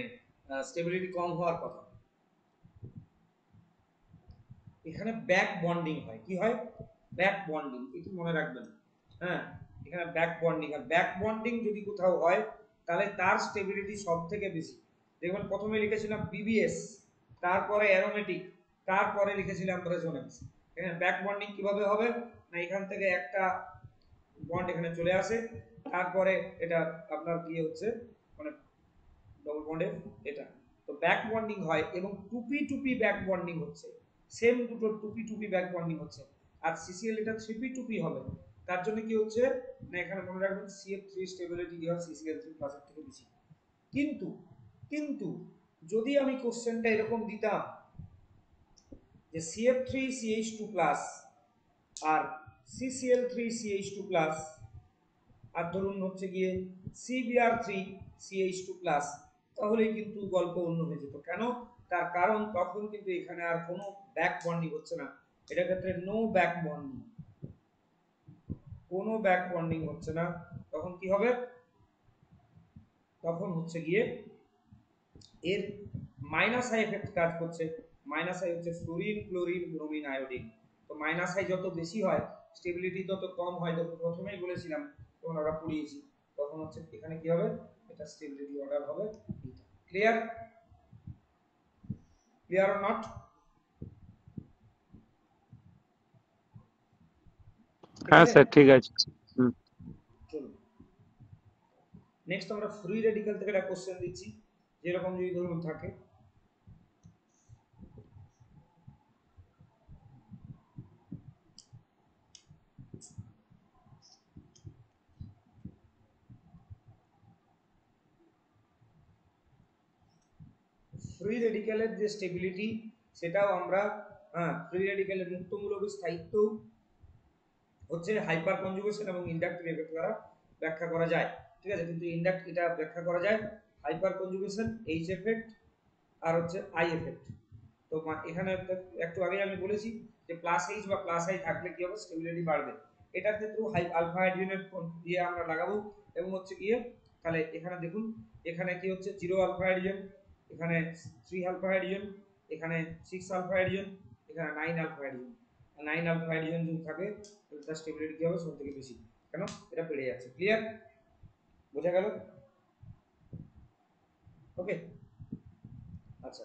স্টেবিলিটি কম হওয়ার কথা। এখানে ব্যাক বন্ডিং হয়, কি হয়, ব্যাক বন্ডিং, একটু মনে রাখবেন। হ্যাঁ, এখানে ব্যাক বন্ডিং, আর ব্যাক বন্ডিং যদি কোথাও হয়, তাহলে তার স্টেবিলিটি সব থেকে বেশি। দেখবেন প্রথমে লিখেছিলাম বিবিএস, তারপরে অ্যারোমেটিক, তারপরে লিখেছিলাম রেজোনেন্স। এখানে ব্যাক বন্ডিং কিভাবে হবে, না এখান থেকে একটা বন্ড এখানে চলে আসে, তারপরে এটা আপনার কি হচ্ছে, মানে ডবল বন্ডের এটা, তো ব্যাক বন্ডিং হয়, এবং টুপি টুপি ব্যাক বন্ডিং হচ্ছে, সেম দুটো টুপি টুপি ব্যাক বন্ডিং হচ্ছে। আর সিসিএল এটা 3p2p হবে, তার জন্য কি হচ্ছে না, এখানে মনে রাখবেন CF3 স্টেবিলিটি কি হয় CCl3 প্লাসের থেকে বেশি। কিন্তু কিন্তু যদি আমি কোশ্চেনটা এরকম দিতাম যে CF3CH2 প্লাস আর CCl3CH2 প্লাস আর ধরুন হচ্ছে গিয়ে CBr3CH2 প্লাস, তাহলেই কিন্তু গল্প অন্য হয়ে যেত। কেন? তার কারণ তখন কিন্তু এখানে আর কোনো ব্যাক বন্ডিং হচ্ছে না, এটার ক্ষেত্রে নো ব্যাক বন্ডিং, কোনো ব্যাক বন্ডিং হচ্ছে না। তখন কি হবে? তখন হচ্ছে গিয়ে এর মাইনাস আই এফেক্ট কাজ করছে। মাইনাস আই হচ্ছে ফ্লোরিন, ক্লোরিন, ব্রোমিন, আয়োডিন। তো মাইনাস আই যত বেশি হয় স্টেবিলিটি তত কম হয়। যখন প্রথমেই বলেছিলাম তখন আমরা পড়িয়েছি, তখন হচ্ছে এখানে কি হবে, এটা স্টেবিলিটি অর্ডার হবে। ক্লিয়ার? Clear or not? হ্যাঁ স্যার ঠিক আছে। হুম। চলুন নেক্সট আমরা ফ্রি রেডিক্যাল থেকে একটা কোশ্চেন দিচ্ছি, যেরকম যদি ধরুন থাকে ফ্রি রেডিক্যালের যে স্টেবিলিটি সেটাও আমরা, ফ্রি রেডিক্যালের মুক্তমূলক স্থায়িত্ব হচ্ছে হাইপার কনজুগেশন এবং ইন্ডাকটিভ এফেক্ট দ্বারা ব্যাখ্যা করা যায়। ঠিক আছে, কিন্তু এটা ব্যাখ্যা করা যায় হাইপার কনজুগেশন, এইচ এফেক্ট আর হচ্ছে আই এফেক্ট। তো এখানে একটু আগে আমি বলেছি যে প্লাস এইচ বা প্লাস আই থাকলে কি হবে, স্টেবিলিটি বাড়বে। এটার ক্ষেত্রেও আলফা হাইড্রোজেনের দিয়ে আমরা লাগাবো এবং হচ্ছে গিয়ে তাহলে এখানে দেখুন, এখানে কি হচ্ছে 0 আলফা হাইড্রোজেন, এখানে 3 আলফা হাইড্রোজেন, এখানে 6 আলফা হাইড্রোজেন, এখানে 9 আলফা হাইড্রোজেন। 9 আলফা হাইড্রোজেন যদি থাকে তাহলে তার স্টেবিলিটি কি হবে, সব থেকে বেশি। কেন? এটা বেড়ে যাচ্ছে। ক্লিয়ার? বোঝা গেল? ওকে, আচ্ছা।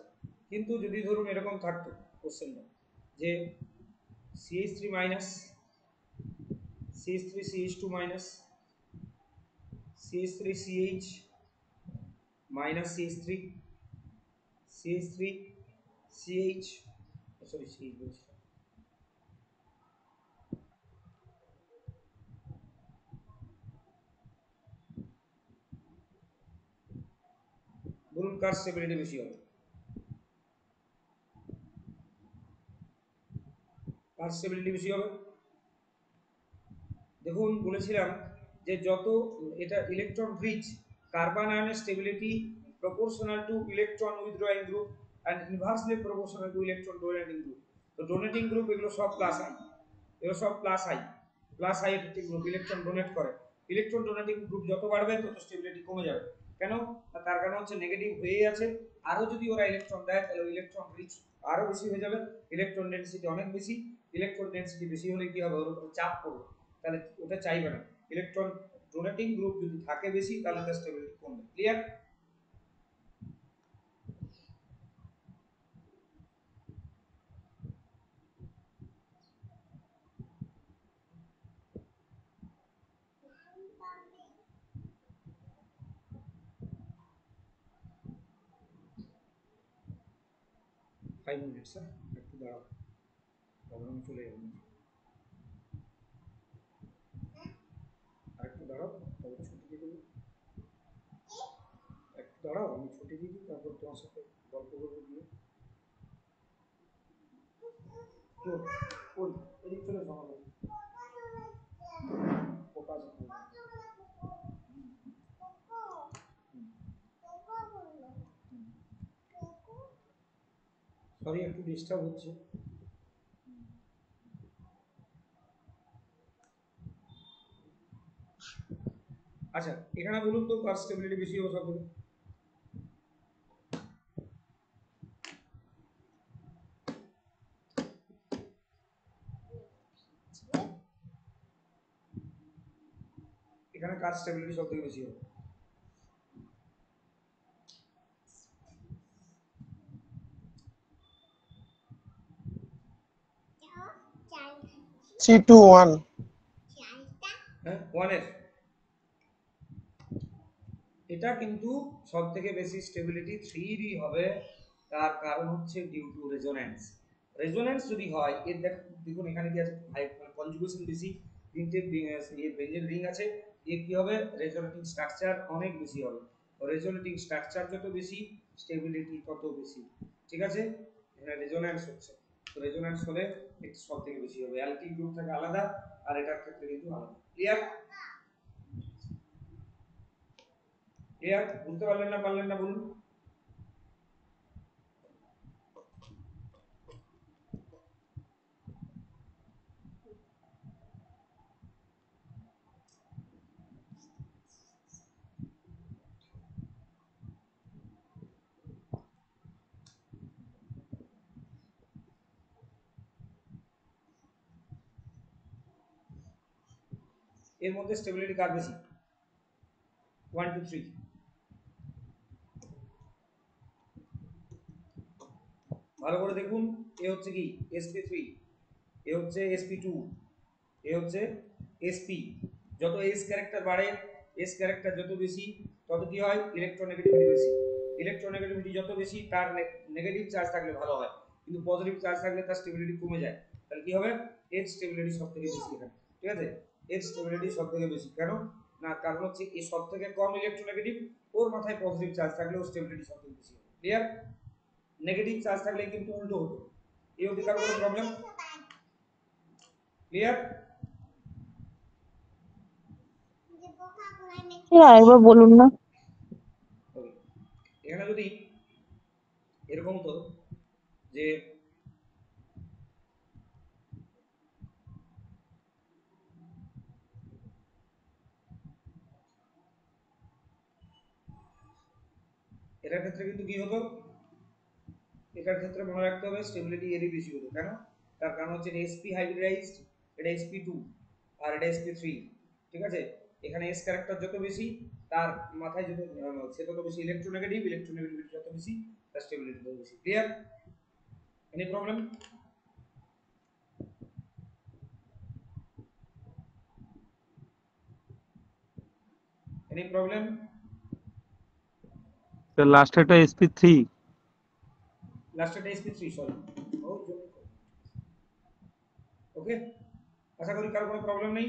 কিন্তু যদি ধরুন এরকম থাকতো কোশ্চেনটা যে CH3 minus, CH3CH2 minus, CH3CH minus CH3, CH3CH, sorry CH বলছি, বলুন কার স্টেবিলিটি বেশি হবে? কার স্টেবিলিটি বেশি হবে? দেখুন বলেছিলাম যে যত এটা ইলেকট্রন রিচ কার্বন আয়নের stability proportional to electron withdrawing group and inversely proportional to electron donating group। তো ডোনেটিং গ্রুপ এগুলো সব প্লাস আই, এগুলো সব plus I effective group, electron donate করে। ইলেকট্রন ডোনেটিং গ্রুপ যত বাড়বে তত স্টেবিলিটি কমে যাবে। কেন? তার কারণ হচ্ছে নেগেটিভ হয়ে আছে, আরো যদি ওরা ইলেকট্রন দেয় তাহলে ইলেকট্রন রিচ আরো বেশি হয়ে যাবে, ইলেকট্রন ডেনসিটি অনেক বেশি। ইলেকট্রন ডেনসিটি বেশি হলে কি হবে, ওর উপরে চাপ পড়বে, তাহলে ওটা চাইবে না। ইলেকট্রন ডোনেটিং গ্রুপ যদি থাকে বেশি তাহলে তার স্টেবিলিটি কমবে। ক্লিয়ার? ফাইভ মিনিটস, একটু দাঁড়াও, তারপর আমি চলে যাবো। আরেকটু দাঁড়াও, তারপর ছুটি দিয়ে দেবো। একটু দাঁড়াও, আমি ছুটি দিয়ে দিই, তারপর তোমার সাথে গল্প করবো গিয়ে। তো ওই এদিক চলে যাও আমাদের ফোকাস। সরি একটু ডিস্টার্ব হচ্ছে। আচ্ছা, এখানে বলুন তো কার স্টেবিলিটি বেশি হবে সব থেকে? এখানে কার স্টেবিলিটি সব থেকে বেশি হবে? Three two one. হ্যাঁ, ওয়ানের। এটা কিন্তু সব থেকে বেশি স্টেবিলিটি 3 হবে। তার কারণ হচ্ছে ডিউ টু রেজোন্যান্স। রেজোন্যান্স যদি হয়, এর দেখুন এখানে কি আছে, কনজুগেশন বেশি, তিনটে বেঞ্জিন রিং আছে, এর কি হবে, রেজোনেটিং স্ট্রাকচার অনেক বেশি হবে। রেজোনেটিং স্ট্রাকচার যত বেশি, স্টেবিলিটি তত বেশি। ঠিক আছে, এখানে রেজোন্যান্স হচ্ছে, তো রেজোন্যান্স হলে একটু সব থেকে বেশি হবে। অ্যালকিল গ্রুপ থেকে আলাদা, আর এটার ক্ষেত্রে কিন্তু আলাদা। ক্লিয়ার? ক্লিয়ার? বুঝতে পারলেন না বলুন। এর মধ্যে স্টেবিলিটি কার বেশি? 1 2 3। ভালো করে দেখুন, এ হচ্ছে কি sp3, এ হচ্ছে sp2, এ হচ্ছে sp। যত s ক্যারেক্টার বাড়ে, s ক্যারেক্টার যত বেশি, তত কি হয়, ইলেকট্রোনেগেটিভিটি বেশি। ইলেকট্রোনেগেটিভিটি যত বেশি, তার নেগেটিভ চার্জ থাকলে ভালো হয়, কিন্তু পজিটিভ চার্জ থাকলে তার স্টেবিলিটি কমে যায়। তাহলে কি হবে, এর স্টেবিলিটি সবথেকে বেশি এখানে। ঠিক আছে, এর স্টেবিলিটি সবথেকে বেশি। কেন না, কারণ হচ্ছে এ সবথেকে কম ইলেকট্রোনেগেটিভ, ওর মাথায় পজিটিভ চার্জ থাকলে ওর স্টেবিলিটি সবথেকে বেশি হবে। ক্লিয়ার? নেগেটিভ চার্জ থাকলে কিন্তু উল্টো হতো। এই অবধি কারো কোনো প্রবলেম? ক্লিয়ার? স্যার আরেকবার বলুন না। ওকে, এখানে যদি এরকম হতো যে এটার ক্ষেত্রে কিন্তু কি হতো, এটার ক্ষেত্রে মনে রাখতে হবে স্টেবিলিটি এরই বেশি হতো। কেন? তার কারণ হচ্ছে এটা sp হাইব্রিডাইজড, এটা sp2 আর এটা sp3। ঠিক আছে, এখানে s ক্যারেক্টার যত বেশি, তার মাথায় যত সে তত বেশি ইলেকট্রোনেগেটিভ, ইলেকট্রোনেগেটিভিটি যত বেশি, তার স্টেবিলিটি তত বেশি। Clear? Any problem? Any problem? তো লাস্টেরটা sp3। লাস্টেরটা sp3, sorry. ওকে, আশা করি কারো কোনো প্রবলেম নেই।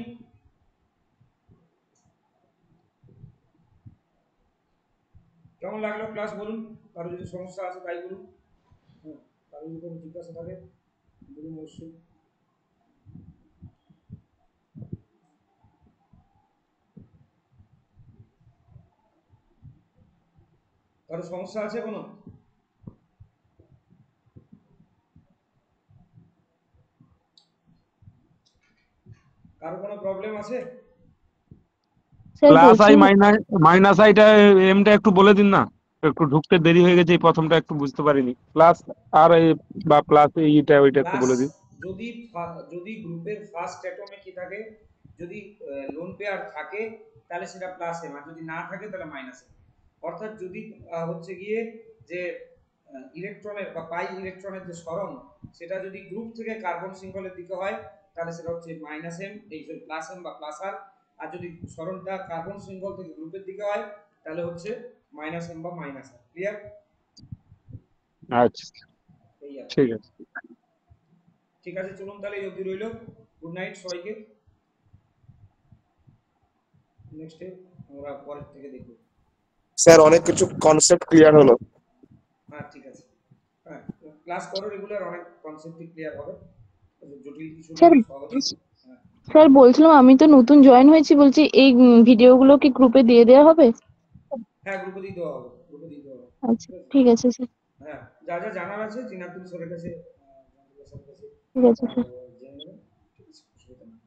কেমন লাগলো ক্লাস বলুন, কারো যদি সমস্যা আছে তাই বলুন। হ্যাঁ, কারো যদি কোনো জিজ্ঞাসা থাকে বলুন অবশ্যই। কারো সমস্যা আছে কোনো? কারো কোনো প্রবলেম আছে? স্যার প্লাস আই বলছিলাম, মাইনাস আইটা এমটা একটু বলে দিন না, একটু ঢুকতে দেরি হয়ে গেছে, এই প্রথমটা একটু বুঝতে পারিনি। প্লাস আর বা প্লাস এইটা ওইটা একটু প্লাস বলে দিন। যদি যদি গ্রুপের ফার্স্ট অ্যাটমে কি থাকে, যদি লোন পেয়ার থাকে তাহলে সেটা প্লাস এম, আর যদি না থাকে তাহলে মাইনাস এম। অর্থাৎ যদি হচ্ছে গিয়ে যে ইলেকট্রনের বা পাই ইলেকট্রনের যে সরণ, সেটা যদি গ্রুপ থেকে কার্বন শৃঙ্খলের দিকে হয় তাহলে সেটা হচ্ছে মাইনাস এম, এই প্লাস এম বা প্লাস আর। আর যদি সরণটা কার্বন শৃঙ্খল থেকে গ্রুপের দিকে হয় তাহলে হচ্ছে মাইনাস এম বা মাইনাস আর। ক্লিয়ার? আচ্ছা, এই আর ঠিক আছে। ঠিক আছে, চলুন তাহলে এই অবধি রইল। গুড নাইট সবাইকে। নেক্সটে আমরা পরের থেকে দেখব। স্যার অনেক কিছু কনসেপ্ট ক্লিয়ার হলো। হ্যাঁ ঠিক আছে, হ্যাঁ ক্লাস করো রেগুলার, অনেক কনসেপ্টই ক্লিয়ার হবে, জটিল কিছু স্যার নেই, সহজ। হ্যাঁ স্যার বলছিলাম আমি তো নতুন জয়েন হয়েছি, বলছি এই ভিডিওগুলো কি গ্রুপে দিয়ে দেওয়া হবে? হ্যাঁ, গ্রুপে দিয়ে দেওয়া হবে, গ্রুপে দিয়ে দেওয়া হবে। আচ্ছা ঠিক আছে, ঠিক আছে স্যার। হ্যাঁ যা যা জানার আছে জিনাতুল স্যারের কাছে, স্যারের কাছে ঠিক আছে স্যার। জেনে নেবেন। ঠিক আছে, অসুবিধা নেই।